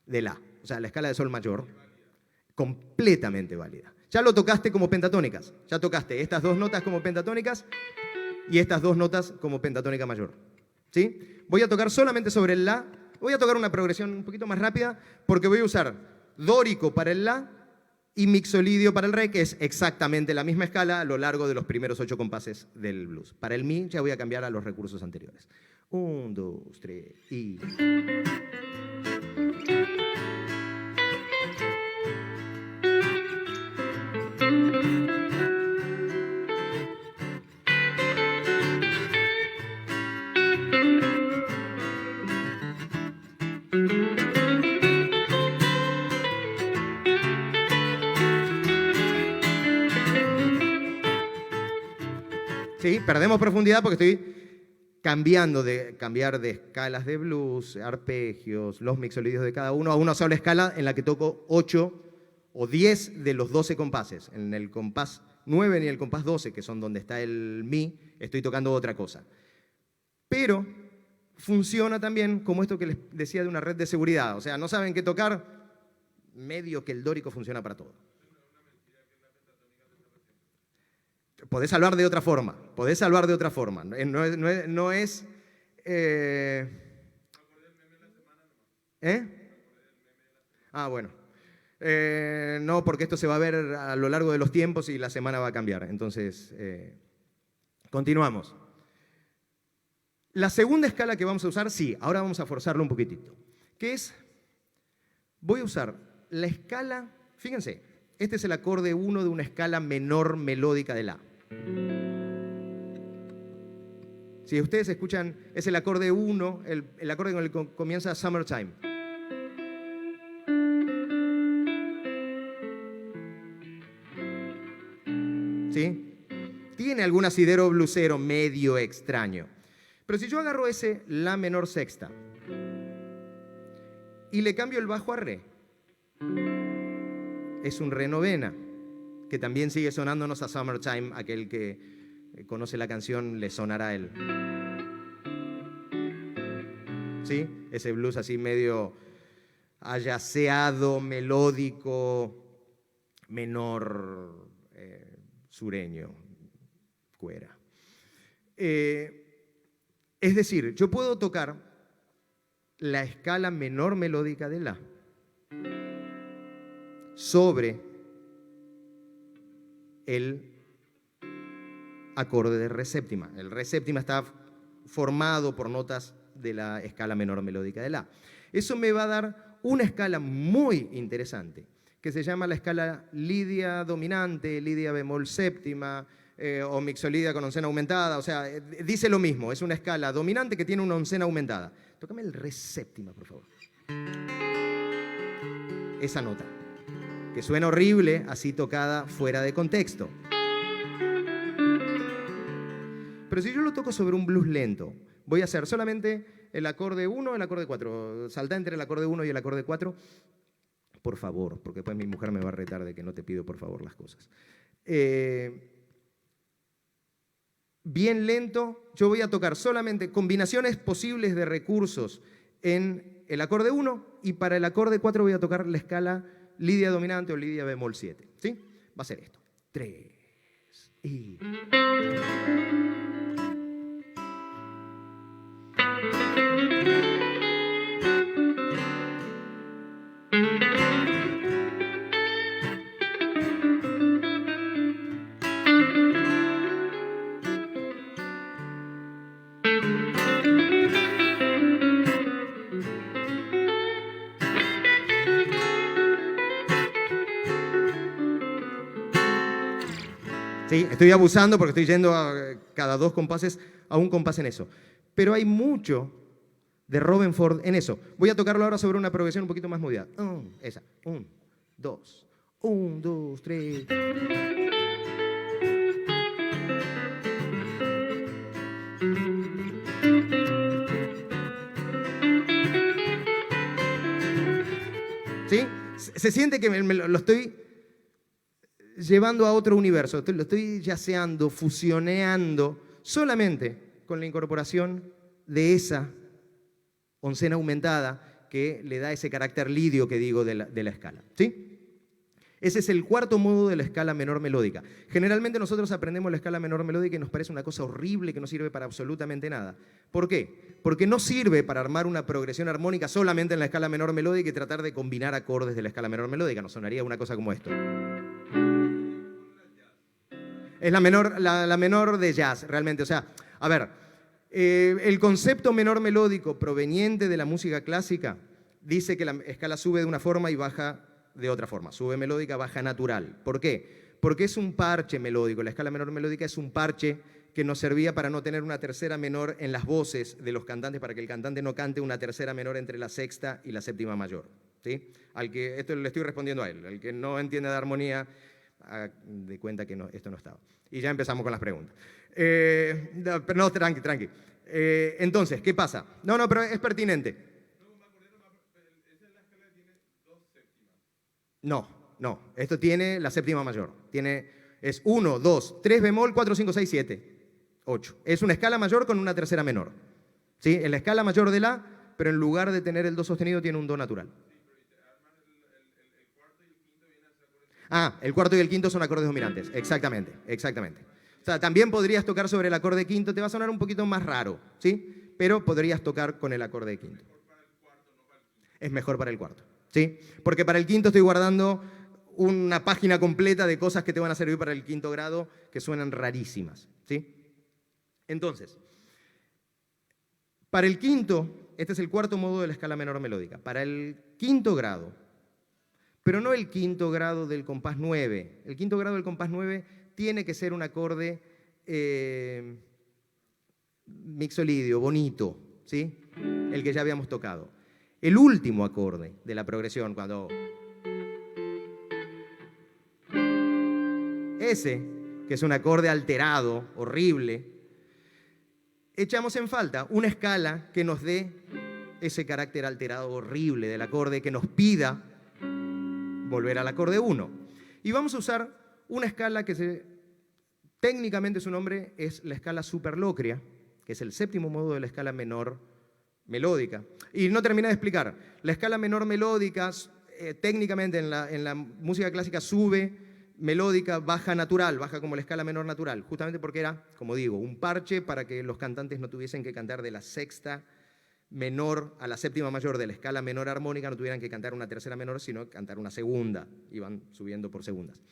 de La, o sea, la escala de sol mayor, completamente válida. Ya lo tocaste como pentatónicas, ya tocaste estas 2 notas como pentatónicas y estas 2 notas como pentatónica mayor, ¿sí? Voy a tocar solamente sobre el La, voy a tocar una progresión un poquito más rápida porque voy a usar dórico para el La y mixolidio para el re, que es exactamente la misma escala a lo largo de los primeros 8 compases del blues. Para el mi ya voy a cambiar a los recursos anteriores. 1, 2, 3 y... Sí, perdemos profundidad porque estoy cambiar de escalas de blues, arpegios, los mixolidios de cada uno a una sola escala en la que toco 8 o 10 de los 12 compases. En el compás 9 ni el compás 12, que son donde está el mi, estoy tocando otra cosa. Pero funciona también como esto que les decía de una red de seguridad. O sea, no saben qué tocar, medio que el dórico funciona para todo. Podés salvar de otra forma, No es bueno. No, porque esto se va a ver a lo largo de los tiempos y la semana va a cambiar. Entonces, continuamos. La segunda escala que vamos a usar, sí, ahora vamos a forzarlo un poquitito, que es, voy a usar la escala, fíjense, este es el acorde 1 de una escala menor melódica de la. Si ustedes escuchan, es el acorde 1, el acorde con el que comienza Summertime. ¿Sí? Tiene algún asidero blusero medio extraño. Pero si yo agarro ese la menor sexta y le cambio el bajo a re, es un re novena, que también sigue sonándonos a Summertime. Aquel que conoce la canción le sonará a él. ¿Sí? Ese blues así medio ayaceado, melódico, menor, sureño, cuera. Es decir, yo puedo tocar la escala menor melódica de la sobre el acorde de re séptima. El re séptima está formado por notas de la escala menor melódica de la. Eso me va a dar una escala muy interesante, que se llama la escala lidia dominante, lidia bemol séptima, o mixolidia con oncena aumentada. O sea, dice lo mismo, es una escala dominante que tiene una oncena aumentada. Tócame el re séptima, por favor. Esa nota, que suena horrible así tocada fuera de contexto. Pero si yo lo toco sobre un blues lento, voy a hacer solamente el acorde 1, el acorde 4. Saltá entre el acorde 1 y el acorde 4, por favor, porque después mi mujer me va a retar de que no te pido por favor las cosas. Bien lento, yo voy a tocar solamente combinaciones posibles de recursos en el acorde 1 y para el acorde 4 voy a tocar la escala lidia dominante o lidia bemol 7. ¿Sí? Va a ser esto. 3 y... Sí, estoy abusando porque estoy yendo a cada 2 compases a un compás en eso. Pero hay mucho de Robben Ford en eso. Voy a tocarlo ahora sobre una progresión un poquito más movida. Esa. 1, 2. 1, 2, 3. ¿Sí? Se siente que lo estoy llevando a otro universo, lo estoy yaceando, fusioneando solamente con la incorporación de esa oncena aumentada que le da ese carácter lidio que digo de la escala. ¿Sí? Ese es el cuarto modo de la escala menor melódica. Generalmente nosotros aprendemos la escala menor melódica y nos parece una cosa horrible que no sirve para absolutamente nada. ¿Por qué? Porque no sirve para armar una progresión armónica solamente en la escala menor melódica y tratar de combinar acordes de la escala menor melódica. Nos sonaría una cosa como esto. Es la menor de jazz, realmente. O sea, a ver, el concepto menor melódico proveniente de la música clásica dice que la escala sube de una forma y baja de otra forma. Sube melódica, baja natural. ¿Por qué? Porque es un parche melódico. La escala menor melódica es un parche que nos servía para no tener una tercera menor en las voces de los cantantes, para que el cantante no cante una tercera menor entre la sexta y la séptima mayor. ¿Sí? Esto le estoy respondiendo a él. El que no entiende de armonía, de cuenta que esto no estaba. Y ya empezamos con las preguntas. Pero no, tranqui. Entonces, ¿qué pasa? No, pero es pertinente. No, esto tiene la séptima mayor. Es 1, 2, 3 bemol, 4, 5, 6, 7, 8. Es una escala mayor con una tercera menor. ¿Sí? En la escala mayor de la, pero en lugar de tener el do sostenido tiene un do natural. El cuarto y el quinto son acordes dominantes. Exactamente. O sea, también podrías tocar sobre el acorde quinto, te va a sonar un poquito más raro, ¿sí? Pero podrías tocar con el acorde quinto. Es mejor para el cuarto, ¿sí? Porque para el quinto estoy guardando una página completa de cosas que te van a servir para el quinto grado que suenan rarísimas, ¿sí? Entonces, para el quinto, este es el cuarto modo de la escala menor melódica. Para el quinto grado, pero no el quinto grado del compás 9. El quinto grado del compás 9 tiene que ser un acorde mixolidio, bonito, ¿sí? El que ya habíamos tocado. El último acorde de la progresión, cuando ese, que es un acorde alterado, horrible, echamos en falta una escala que nos dé ese carácter alterado horrible del acorde, que nos pida volver al acorde 1. Y vamos a usar una escala que técnicamente su nombre es la escala superlocria, que es el séptimo modo de la escala menor melódica. Y no terminé de explicar. La escala menor melódica, técnicamente en la música clásica sube melódica, baja natural, baja como la escala menor natural, justamente porque era, como digo, un parche para que los cantantes no tuviesen que cantar de la sexta menor a la séptima mayor de la escala menor armónica, no tuvieran que cantar una tercera menor, sino cantar una segunda, iban subiendo por segundas.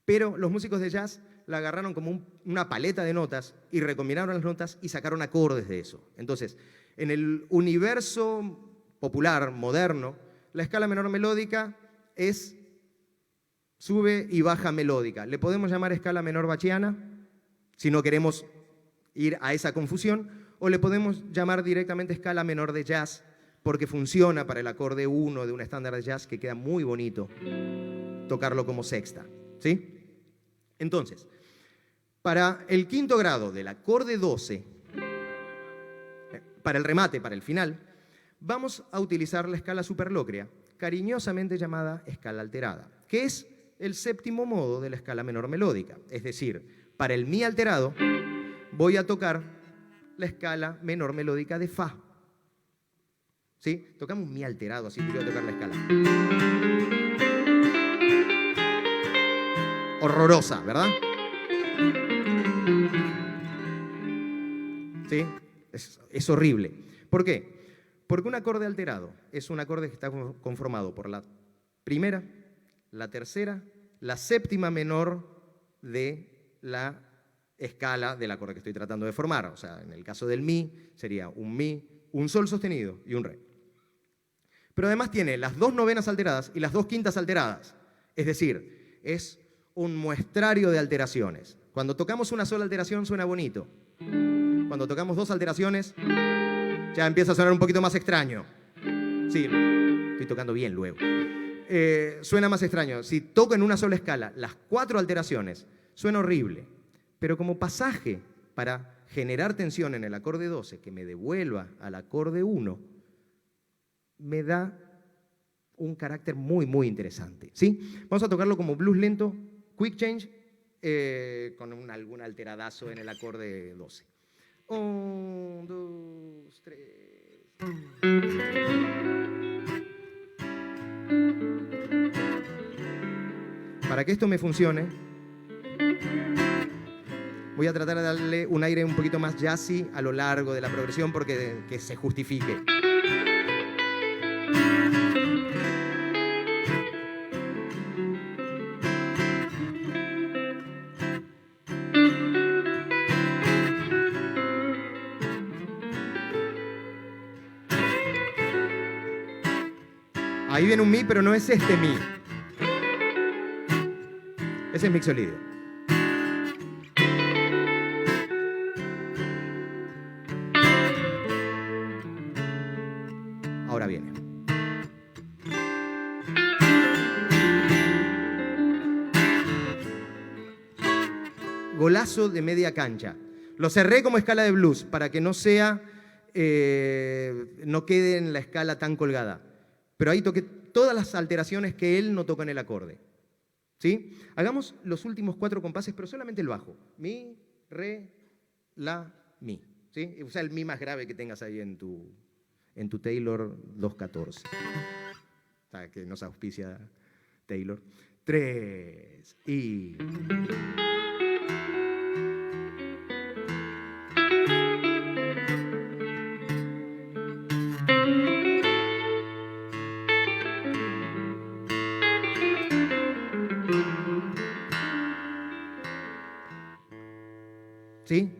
Pero los músicos de jazz la agarraron como una paleta de notas y recombinaron las notas y sacaron acordes de eso. Entonces, en el universo popular, moderno, la escala menor melódica es sube y baja melódica. Le podemos llamar escala menor bachiana, si no queremos ir a esa confusión, o le podemos llamar directamente escala menor de jazz, porque funciona para el acorde 1 de un estándar de jazz que queda muy bonito tocarlo como sexta, ¿sí? Entonces, para el quinto grado del acorde 12, para el remate, para el final, vamos a utilizar la escala superlocria, cariñosamente llamada escala alterada, que es el séptimo modo de la escala menor melódica. Es decir, para el mi alterado voy a tocar la escala menor melódica de fa. ¿Sí? Tocamos un mi alterado, así que voy a tocar la escala. Horrorosa, ¿verdad? ¿Sí? Es horrible. ¿Por qué? Porque un acorde alterado es un acorde que está conformado por la primera, la tercera, la séptima menor de la escala del acorde que estoy tratando de formar. O sea, en el caso del mi, sería un mi, un sol sostenido y un re. Pero además tiene las dos novenas alteradas y las dos quintas alteradas. Es decir, es un muestrario de alteraciones. Cuando tocamos una sola alteración suena bonito. Cuando tocamos dos alteraciones, ya empieza a sonar un poquito más extraño. Sí, estoy tocando bien luego. Suena más extraño. Si toco en una sola escala las 4 alteraciones, suena horrible. Pero como pasaje para generar tensión en el acorde 12, que me devuelva al acorde 1, me da un carácter muy, muy interesante, ¿sí? Vamos a tocarlo como blues lento, quick change, con algún alteradazo en el acorde 12. 1, 2, 3. Para que esto me funcione, voy a tratar de darle un aire un poquito más jazzy a lo largo de la progresión porque que se justifique. Ahí viene un mi, pero no es este mi. Ese es mixolidio. Ahora viene. Golazo de media cancha. Lo cerré como escala de blues para que no sea, no quede en la escala tan colgada. Pero ahí toqué todas las alteraciones que él no toca en el acorde. ¿Sí? Hagamos los últimos 4 compases, pero solamente el bajo. Mi, re, la, mi. ¿Sí? Usa el mi más grave que tengas ahí en tu Taylor 214. Que nos auspicia Taylor. 3 y... ¿Sí?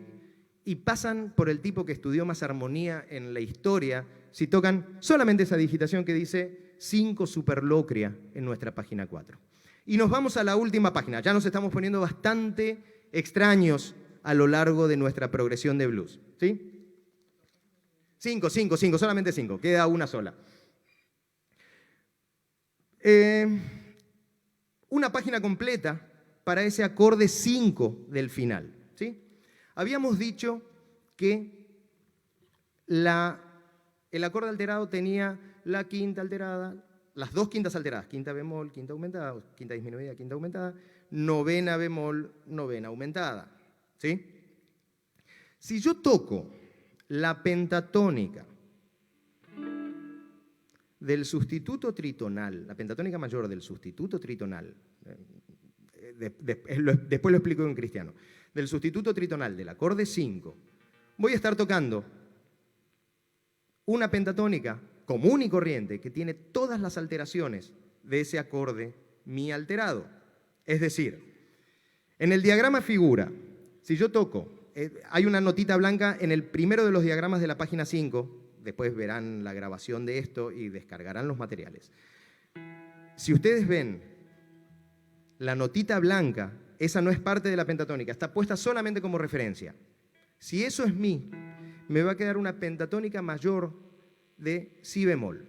Y pasan por el tipo que estudió más armonía en la historia si tocan solamente esa digitación que dice 5 superlocria en nuestra página 4. Y nos vamos a la última página. Ya nos estamos poniendo bastante extraños a lo largo de nuestra progresión de blues. ¿Sí? 5, solamente 5. Queda una sola. Una página completa para ese acorde 5 del final. ¿Sí? Habíamos dicho que el acorde alterado tenía la quinta alterada, las 2 quintas alteradas, quinta bemol, quinta aumentada, quinta disminuida, quinta aumentada, novena bemol, novena aumentada. ¿Sí? Si yo toco la pentatónica del sustituto tritonal, la pentatónica mayor del sustituto tritonal, después lo explico en cristiano, del sustituto tritonal del acorde 5, voy a estar tocando una pentatónica común y corriente que tiene todas las alteraciones de ese acorde mi alterado. Es decir, en el diagrama figura, si yo toco, hay una notita blanca en el primero de los diagramas de la página 5, después verán la grabación de esto y descargarán los materiales. Si ustedes ven la notita blanca, esa no es parte de la pentatónica, está puesta solamente como referencia. Si eso es mi, me va a quedar una pentatónica mayor de si bemol.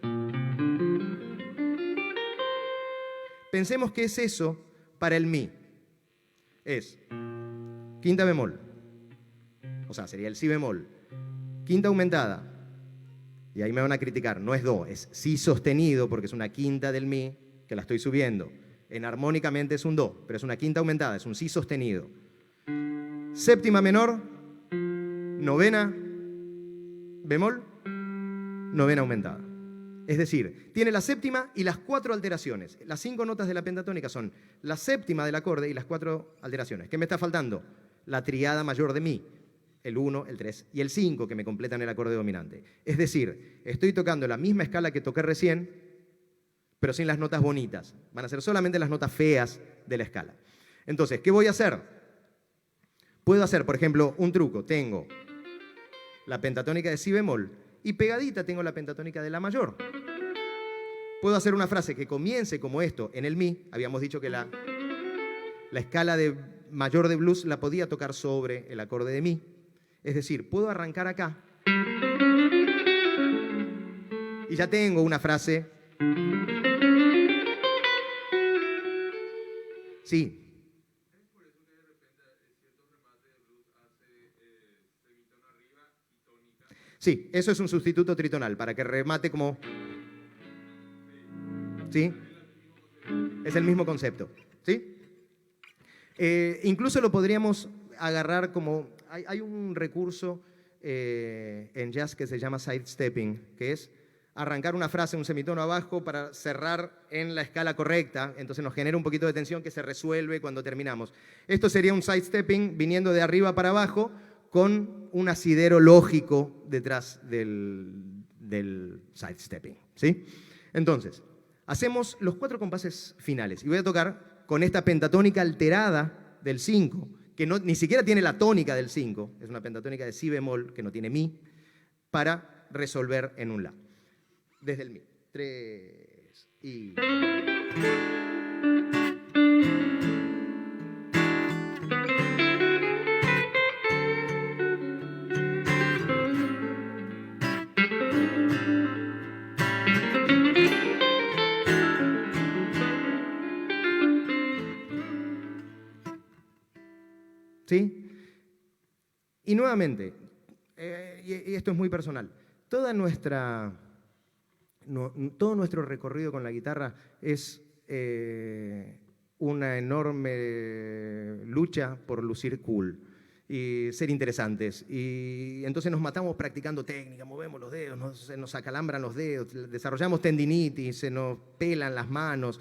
Pensemos que es eso para el mi. Es quinta bemol, o sea, sería el si bemol, quinta aumentada, y ahí me van a criticar, no es do, es si sostenido porque es una quinta del mi que la estoy subiendo. Enarmónicamente es un do, pero es una quinta aumentada, es un si sostenido. Séptima menor, novena bemol, novena aumentada. Es decir, tiene la séptima y las 4 alteraciones. Las 5 notas de la pentatónica son la séptima del acorde y las 4 alteraciones. ¿Qué me está faltando? La triada mayor de mi, el 1, el 3 y el 5 que me completan el acorde dominante. Es decir, estoy tocando la misma escala que toqué recién, pero sin las notas bonitas. Van a ser solamente las notas feas de la escala. Entonces, ¿qué voy a hacer? Puedo hacer, por ejemplo, un truco. Tengo la pentatónica de si bemol y pegadita tengo la pentatónica de la mayor. Puedo hacer una frase que comience como esto en el mi. Habíamos dicho que la escala de mayor de blues la podía tocar sobre el acorde de mi. Es decir, puedo arrancar acá y ya tengo una frase. Sí. Sí, eso es un sustituto tritonal, para que remate como... ¿Sí? Es el mismo concepto. ¿Sí? Incluso lo podríamos agarrar como... Hay un recurso en jazz que se llama sidestepping, que es arrancar una frase, un semitono abajo para cerrar en la escala correcta, entonces nos genera un poquito de tensión que se resuelve cuando terminamos. Esto sería un sidestepping viniendo de arriba para abajo con un asidero lógico detrás del sidestepping, ¿sí? Entonces, hacemos los 4 compases finales y voy a tocar con esta pentatónica alterada del 5, que ni siquiera tiene la tónica del 5, es una pentatónica de si bemol que no tiene mi, para resolver en un la. Desde el mi. 3 y... ¿Sí? Y nuevamente, y esto es muy personal, todo nuestro recorrido con la guitarra es una enorme lucha por lucir cool y ser interesantes. Y entonces nos matamos practicando técnica, movemos los dedos, se nos acalambran los dedos, desarrollamos tendinitis, se nos pelan las manos,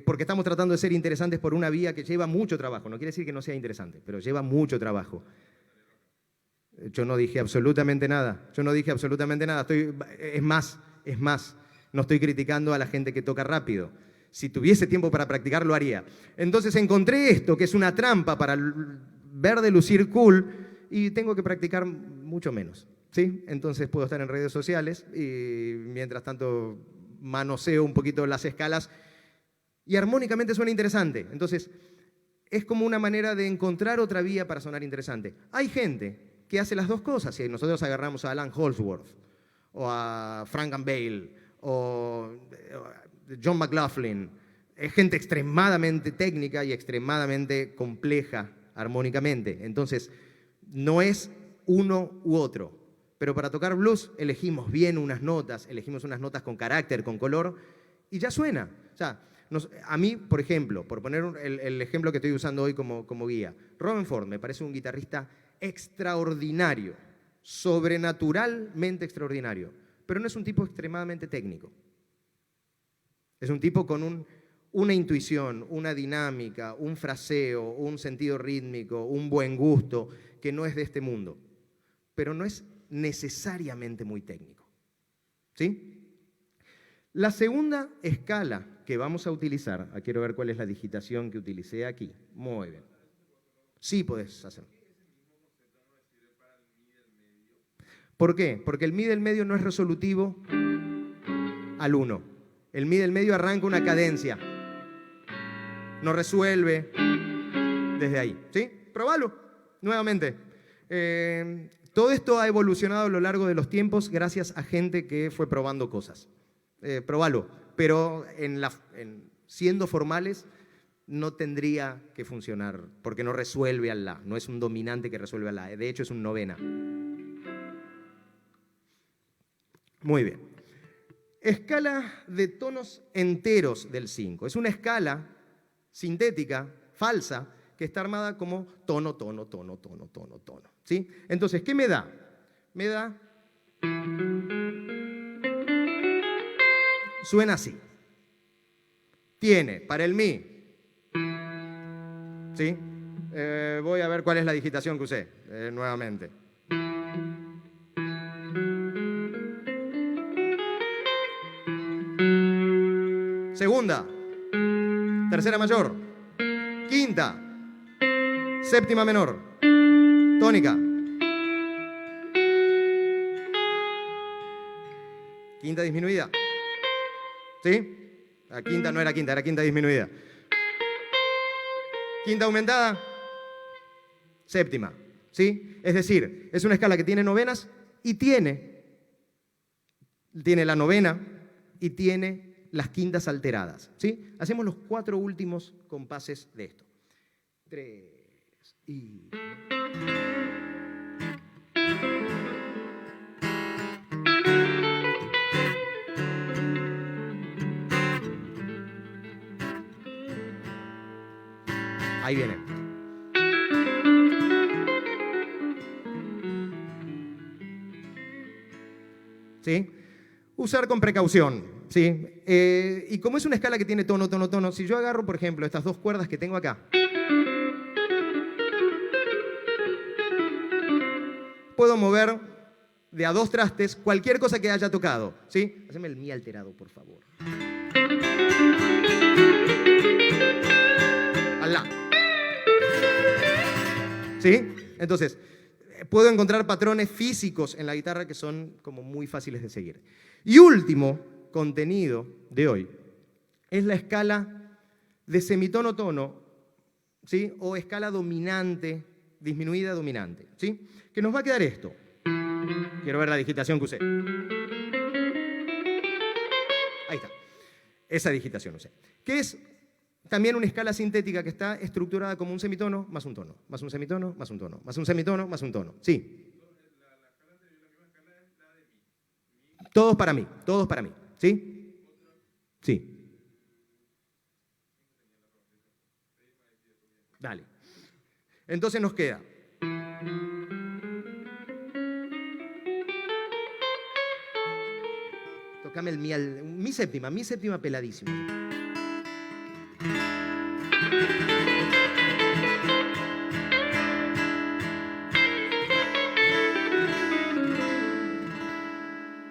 porque estamos tratando de ser interesantes por una vía que lleva mucho trabajo. No quiere decir que no sea interesante, pero lleva mucho trabajo. Yo no dije absolutamente nada. Yo no dije absolutamente nada. Es más, no estoy criticando a la gente que toca rápido. Si tuviese tiempo para practicar, lo haría. Entonces encontré esto, que es una trampa para ver de lucir cool, y tengo que practicar mucho menos, ¿sí? Entonces puedo estar en redes sociales y mientras tanto manoseo un poquito las escalas y armónicamente suena interesante. Entonces es como una manera de encontrar otra vía para sonar interesante. Hay gente que hace las dos cosas. Si nosotros agarramos a Alan Holdsworth, o a Frank and Bale, o John McLaughlin, es gente extremadamente técnica y extremadamente compleja armónicamente. Entonces, no es uno u otro. Pero para tocar blues elegimos bien unas notas, elegimos unas notas con carácter, con color, y ya suena. O sea, a mí, por ejemplo, por poner el ejemplo que estoy usando hoy como guía, Robben Ford me parece un guitarrista extraordinario, sobrenaturalmente extraordinario, pero no es un tipo extremadamente técnico. Es un tipo con una intuición, una dinámica, un fraseo, un sentido rítmico, un buen gusto, que no es de este mundo, pero no es necesariamente muy técnico. ¿Sí? La segunda escala que vamos a utilizar, quiero ver cuál es la digitación que utilicé aquí. Muy bien. Sí podés hacerlo. ¿Por qué? Porque el mi del medio no es resolutivo al 1. El mi del medio arranca una cadencia. No resuelve desde ahí. ¿Sí? Probalo nuevamente. Todo esto ha evolucionado a lo largo de los tiempos gracias a gente que fue probando cosas. Probalo. Pero siendo formales no tendría que funcionar porque no resuelve al la. No es un dominante que resuelve al la. De hecho es un novena. Muy bien. Escala de tonos enteros del 5. Es una escala sintética, falsa, que está armada como tono, tono, tono, tono, tono, tono. ¿Sí? Entonces, ¿qué me da? Me da... Suena así. Tiene, para el mi. ¿Sí? Voy a ver cuál es la digitación que usé, nuevamente. Segunda, tercera mayor, quinta, séptima menor, tónica, quinta disminuida, ¿sí? La quinta no era quinta, era quinta disminuida. Quinta aumentada, séptima, ¿sí? Es decir, es una escala que tiene novenas y tiene la novena y tiene las quintas alteradas, ¿sí? Hacemos los 4 últimos compases de esto. 3 y... Ahí viene. ¿Sí? Usar con precaución. ¿Sí? Y como es una escala que tiene tono, tono, tono, si yo agarro, por ejemplo, estas 2 cuerdas que tengo acá, puedo mover de a 2 trastes cualquier cosa que haya tocado. ¿Sí? Haceme el mi alterado, por favor. Al la. ¿Sí? Entonces, puedo encontrar patrones físicos en la guitarra que son como muy fáciles de seguir. Y último contenido de hoy es la escala de semitono-tono, ¿sí? O escala dominante, disminuida dominante, ¿sí? Que nos va a quedar esto. Quiero ver la digitación que usé. Ahí está. Esa digitación usé. Que es también una escala sintética que está estructurada como un semitono más un tono, más un semitono más un tono, más un semitono más un tono. Sí. Todos para mí, ¿sí? Sí. Dale. Entonces nos queda. Tocame mi séptima peladísimo.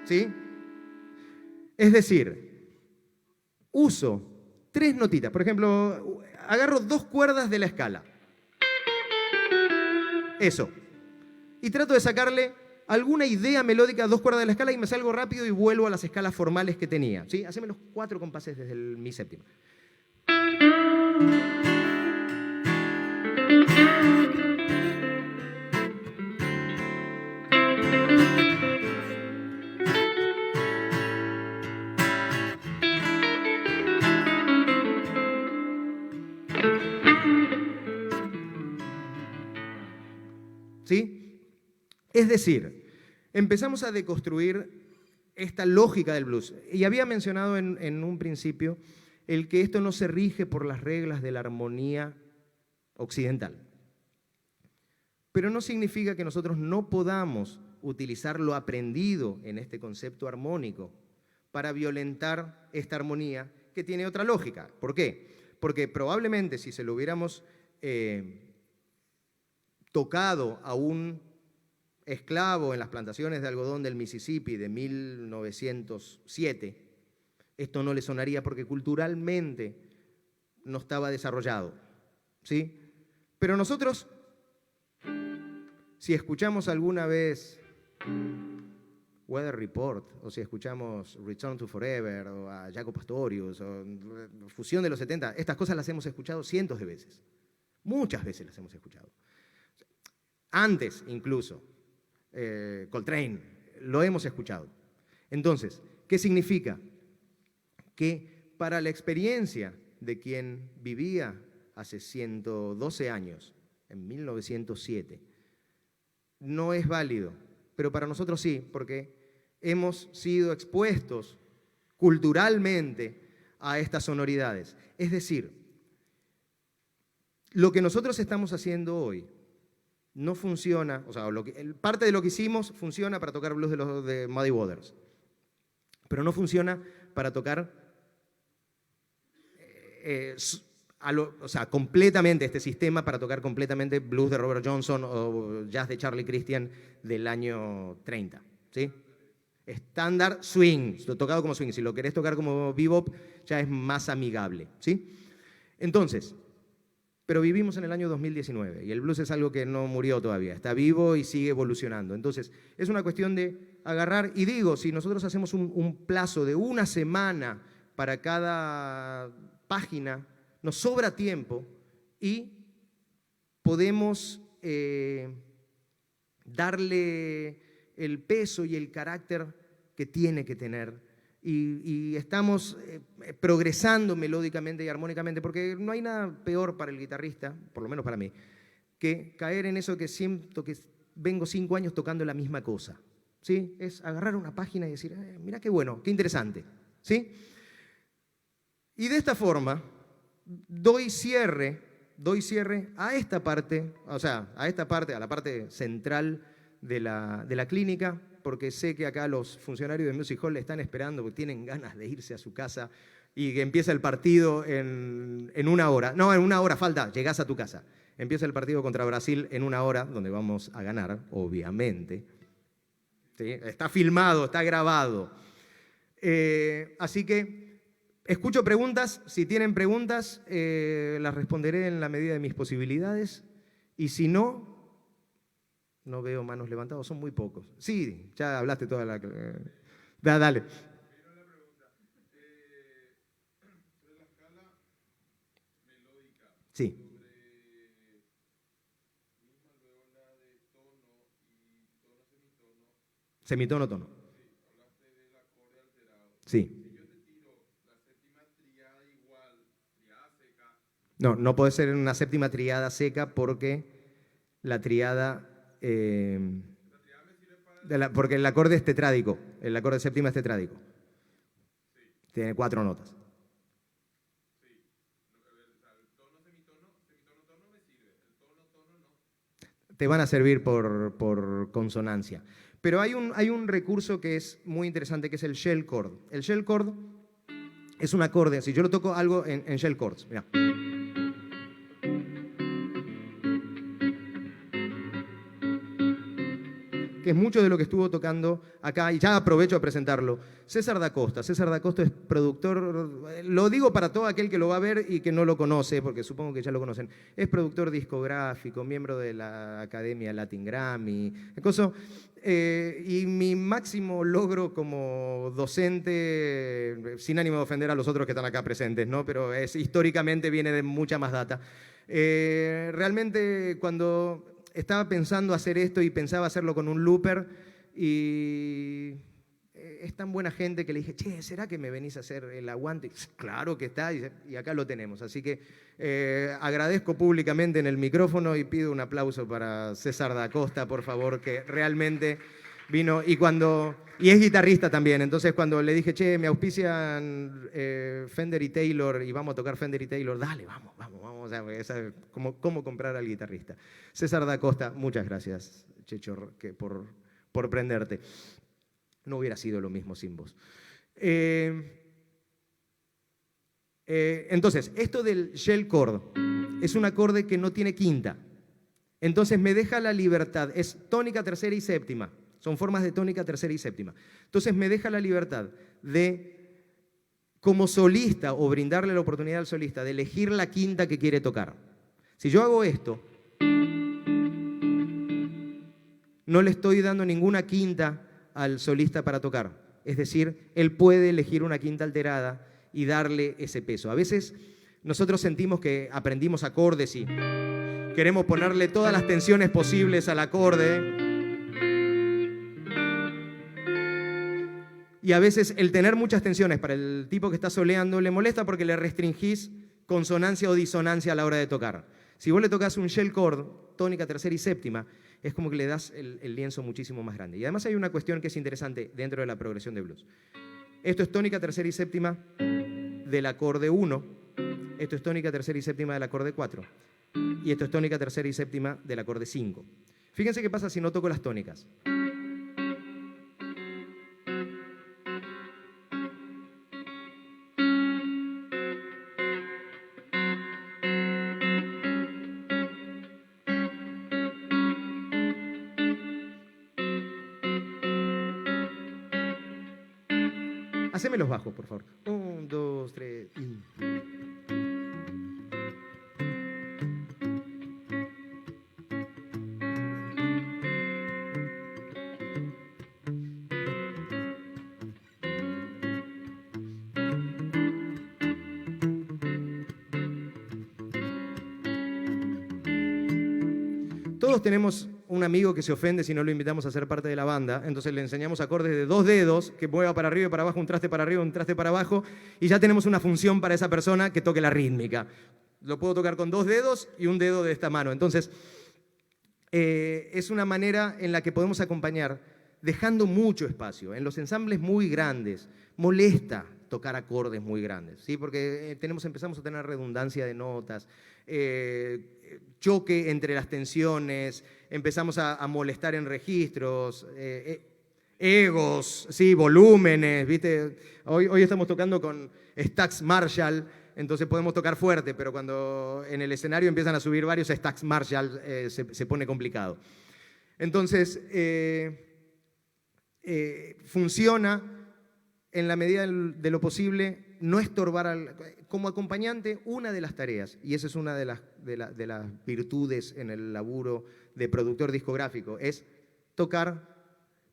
¿Sí? Es decir, uso 3 notitas. Por ejemplo, agarro 2 cuerdas de la escala. Eso. Y trato de sacarle alguna idea melódica a 2 cuerdas de la escala y me salgo rápido y vuelvo a las escalas formales que tenía. ¿Sí? Haceme los 4 compases desde mi séptima. ¿Sí? Es decir, empezamos a deconstruir esta lógica del blues. Y había mencionado en un principio el que esto no se rige por las reglas de la armonía occidental. Pero no significa que nosotros no podamos utilizar lo aprendido en este concepto armónico para violentar esta armonía que tiene otra lógica. ¿Por qué? Porque probablemente si se lo hubiéramos tocado a un esclavo en las plantaciones de algodón del Mississippi de 1907, esto no le sonaría porque culturalmente no estaba desarrollado, ¿sí? Pero nosotros, si escuchamos alguna vez Weather Report, o si escuchamos Return to Forever, o a Jaco Pastorius, o Fusión de los 70, estas cosas las hemos escuchado cientos de veces. Muchas veces las hemos escuchado. Antes, incluso, Coltrane, lo hemos escuchado. Entonces, ¿qué significa? Que para la experiencia de quien vivía hace 112 años, en 1907, no es válido, pero para nosotros sí, porque hemos sido expuestos culturalmente a estas sonoridades. Es decir, lo que nosotros estamos haciendo hoy no funciona, o sea, parte de lo que hicimos funciona para tocar blues de Muddy Waters, pero no funciona para tocar completamente este sistema, para tocar completamente blues de Robert Johnson o jazz de Charlie Christian del año 30, ¿sí? Estándar swing, tocado como swing. Si lo querés tocar como bebop, ya es más amigable, ¿sí? Entonces, pero vivimos en el año 2019 y el blues es algo que no murió todavía, está vivo y sigue evolucionando. Entonces, es una cuestión de agarrar, y digo, si nosotros hacemos un plazo de una semana para cada página, nos sobra tiempo y podemos darle el peso y el carácter que tiene que tener. Y estamos progresando melódicamente y armónicamente, porque no hay nada peor para el guitarrista, por lo menos para mí, que caer en eso que siento que vengo 5 años tocando la misma cosa, ¿sí? Es agarrar una página y decir, mira qué bueno, qué interesante, ¿sí? Y de esta forma doy cierre a esta parte, o sea, a la parte central de la clínica, porque sé que acá los funcionarios de Music Hall le están esperando porque tienen ganas de irse a su casa y que empieza el partido en 1 hora. No, en 1 hora falta, llegás a tu casa. Empieza el partido contra Brasil en 1 hora, donde vamos a ganar, obviamente. ¿Sí? Está filmado, está grabado. Así que escucho preguntas. Si tienen preguntas, las responderé en la medida de mis posibilidades. Y si no, no veo manos levantadas, son muy pocos. Sí, ya hablaste toda la... dale. Sí. Semitono, tono. Sí. No, no puede ser una séptima triada seca porque la triada... porque el acorde es tetrádico, el acorde séptima es tetrádico. Tiene 4 notas. Te van a servir por consonancia. Pero hay un recurso que es muy interesante, que es el shell chord. El shell chord es un acorde, si yo lo toco algo en shell chords, mira. Que es mucho de lo que estuvo tocando acá, y ya aprovecho a presentarlo. César da Costa. César da Costa es productor, lo digo para todo aquel que lo va a ver y que no lo conoce, porque supongo que ya lo conocen. Es productor discográfico, miembro de la Academia Latin Grammy, y mi máximo logro como docente, sin ánimo de ofender a los otros que están acá presentes, ¿no? Pero históricamente viene de mucha más data. Realmente cuando estaba pensando hacer esto y pensaba hacerlo con un looper y es tan buena gente que le dije, che, ¿será que me venís a hacer el aguante? Claro que está y acá lo tenemos. Así que agradezco públicamente en el micrófono y pido un aplauso para César da Costa, por favor, que realmente vino y es guitarrista también. Entonces cuando le dije, che, me auspician Fender y Taylor y vamos a tocar Fender y Taylor, dale, vamos. O sea, cómo comprar al guitarrista. César da Costa, muchas gracias, Checho, por prenderte. No hubiera sido lo mismo sin vos. Entonces, esto del shell chord es un acorde que no tiene quinta. Entonces me deja la libertad. Es tónica, tercera y séptima. Son formas de tónica, tercera y séptima. Entonces me deja la libertad de, como solista, o brindarle la oportunidad al solista de elegir la quinta que quiere tocar. Si yo hago esto, no le estoy dando ninguna quinta al solista para tocar. Es decir, él puede elegir una quinta alterada y darle ese peso. A veces nosotros sentimos que aprendimos acordes y queremos ponerle todas las tensiones posibles al acorde. Y a veces el tener muchas tensiones para el tipo que está soleando le molesta porque le restringís consonancia o disonancia a la hora de tocar. Si vos le tocas un shell chord, tónica, tercera y séptima, es como que le das el lienzo muchísimo más grande. Y además hay una cuestión que es interesante dentro de la progresión de blues. Esto es tónica, tercera y séptima del acorde 1. Esto es tónica, tercera y séptima del acorde 4. Y esto es tónica, tercera y séptima del acorde 5. Fíjense qué pasa si no toco las tónicas. Haceme los bajos, por favor. 1, 2, 3 y... Todos tenemos un amigo que se ofende si no lo invitamos a ser parte de la banda, entonces le enseñamos acordes de 2 dedos, que mueva para arriba y para abajo, un traste para arriba, un traste para abajo, y ya tenemos una función para esa persona que toque la rítmica. Lo puedo tocar con 2 dedos y un dedo de esta mano. Entonces, es una manera en la que podemos acompañar, dejando mucho espacio. En los ensambles muy grandes, molesta tocar acordes muy grandes, ¿sí? Porque empezamos a tener redundancia de notas, choque entre las tensiones, empezamos a molestar en registros, egos, ¿sí? Volúmenes, ¿viste? Hoy estamos tocando con Stax Marshall, entonces podemos tocar fuerte, pero cuando en el escenario empiezan a subir varios Stax Marshall se pone complicado. Entonces, funciona en la medida de lo posible, no estorbar como acompañante una de las tareas, y esa es una de las virtudes en el laburo de productor discográfico, es tocar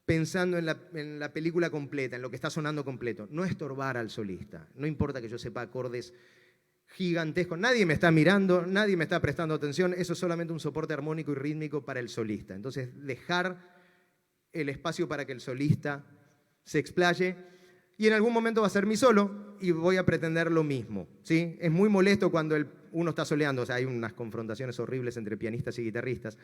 pensando en la película completa, en lo que está sonando completo, no estorbar al solista. No importa que yo sepa acordes gigantesco. Nadie me está mirando, nadie me está prestando atención. Eso es solamente un soporte armónico y rítmico para el solista. Entonces, dejar el espacio para que el solista se explaye. Y en algún momento va a ser mi solo y voy a pretender lo mismo, ¿sí? Es muy molesto cuando uno está soleando. O sea, hay unas confrontaciones horribles entre pianistas y guitarristas.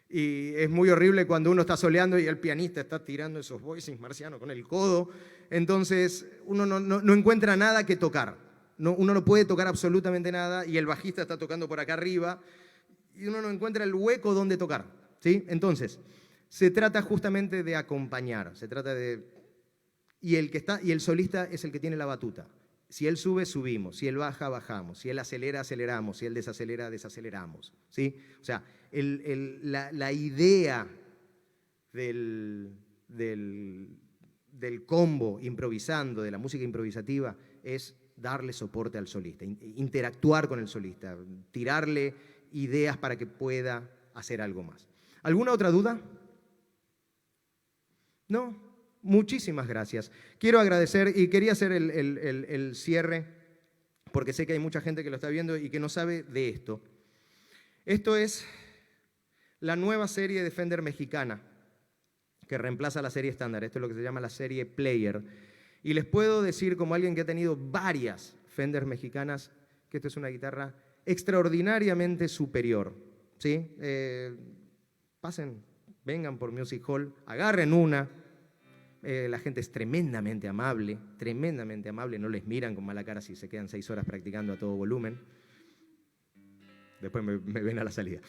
Y es muy horrible cuando uno está soleando y el pianista está tirando esos voicings marcianos con el codo. Entonces, uno no encuentra nada que tocar. Uno no puede tocar absolutamente nada y el bajista está tocando por acá arriba y uno no encuentra el hueco donde tocar, ¿sí? Entonces, se trata justamente de acompañar, se trata de... Y el solista es el que tiene la batuta. Si él sube, subimos. Si él baja, bajamos. Si él acelera, aceleramos. Si él desacelera, desaceleramos, ¿sí? O sea, la idea del combo improvisando, de la música improvisativa, es darle soporte al solista, interactuar con el solista, tirarle ideas para que pueda hacer algo más. ¿Alguna otra duda? ¿No? Muchísimas gracias. Quiero agradecer y quería hacer el cierre porque sé que hay mucha gente que lo está viendo y que no sabe de esto. Esto es la nueva serie de Fender mexicana que reemplaza la serie estándar. Esto es lo que se llama la serie Player. Y les puedo decir, como alguien que ha tenido varias Fender mexicanas, que esto es una guitarra extraordinariamente superior, ¿sí? Pasen, vengan por Music Hall, agarren una. La gente es tremendamente amable, no les miran con mala cara si se quedan 6 horas practicando a todo volumen. Después me ven a la salida.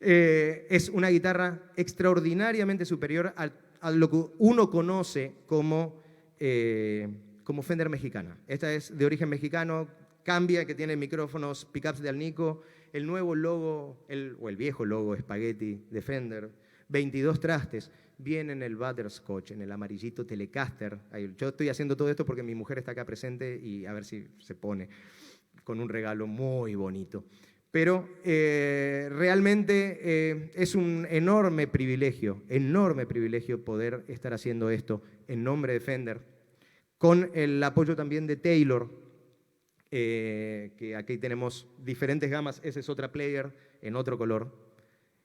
Es una guitarra extraordinariamente superior a lo que uno conoce como Fender mexicana. Esta es de origen mexicano, cambia, que tiene micrófonos, pickups de Alnico, el nuevo logo, o el viejo logo Spaghetti de Fender, 22 trastes. Viene en el Butterscotch, en el amarillito Telecaster. Yo estoy haciendo todo esto porque mi mujer está acá presente y a ver si se pone con un regalo muy bonito. Pero realmente es un enorme privilegio poder estar haciendo esto en nombre de Fender, con el apoyo también de Taylor, que aquí tenemos diferentes gamas. Esa es otra Player en otro color.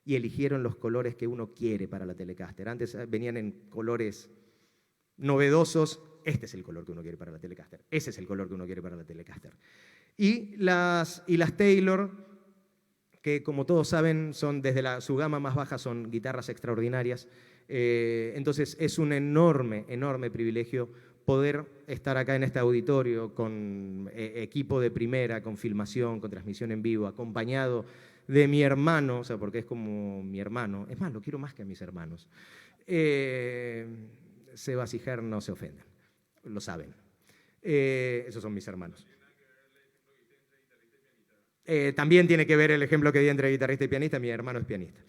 Y eligieron los colores que uno quiere para la Telecaster. Antes venían en colores novedosos. Este es el color que uno quiere para la Telecaster. Ese es el color que uno quiere para la Telecaster. Y las Taylor, que como todos saben, son desde su gama más baja, son guitarras extraordinarias. Entonces es un enorme privilegio poder estar acá en este auditorio con equipo de primera, con filmación, con transmisión en vivo, acompañado de mi hermano, o sea, porque es como mi hermano. Es más, lo quiero más que a mis hermanos. Sebas y Ger no se ofenden, lo saben. Esos son mis hermanos. También tiene que ver el ejemplo que di entre guitarrista y pianista. Mi hermano es pianista.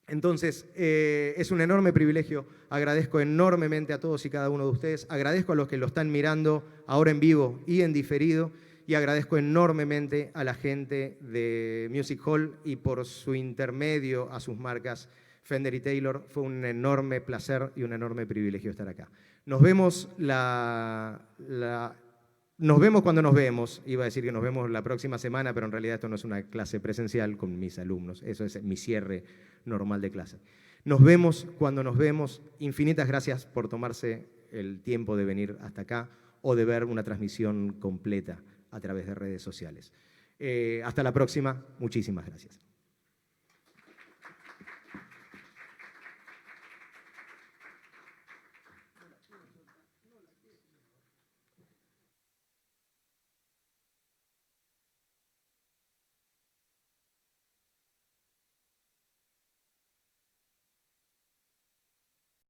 Entonces, es un enorme privilegio. Agradezco enormemente a todos y cada uno de ustedes. Agradezco a los que lo están mirando ahora en vivo y en diferido. Y agradezco enormemente a la gente de Music Hall y por su intermedio a sus marcas Fender y Taylor. Fue un enorme placer y un enorme privilegio estar acá. Nos vemos nos vemos cuando nos vemos. Iba a decir que nos vemos la próxima semana, pero en realidad esto no es una clase presencial con mis alumnos. Eso es mi cierre normal de clase. Nos vemos cuando nos vemos. Infinitas gracias por tomarse el tiempo de venir hasta acá o de ver una transmisión completa a través de redes sociales. Hasta la próxima. Muchísimas gracias.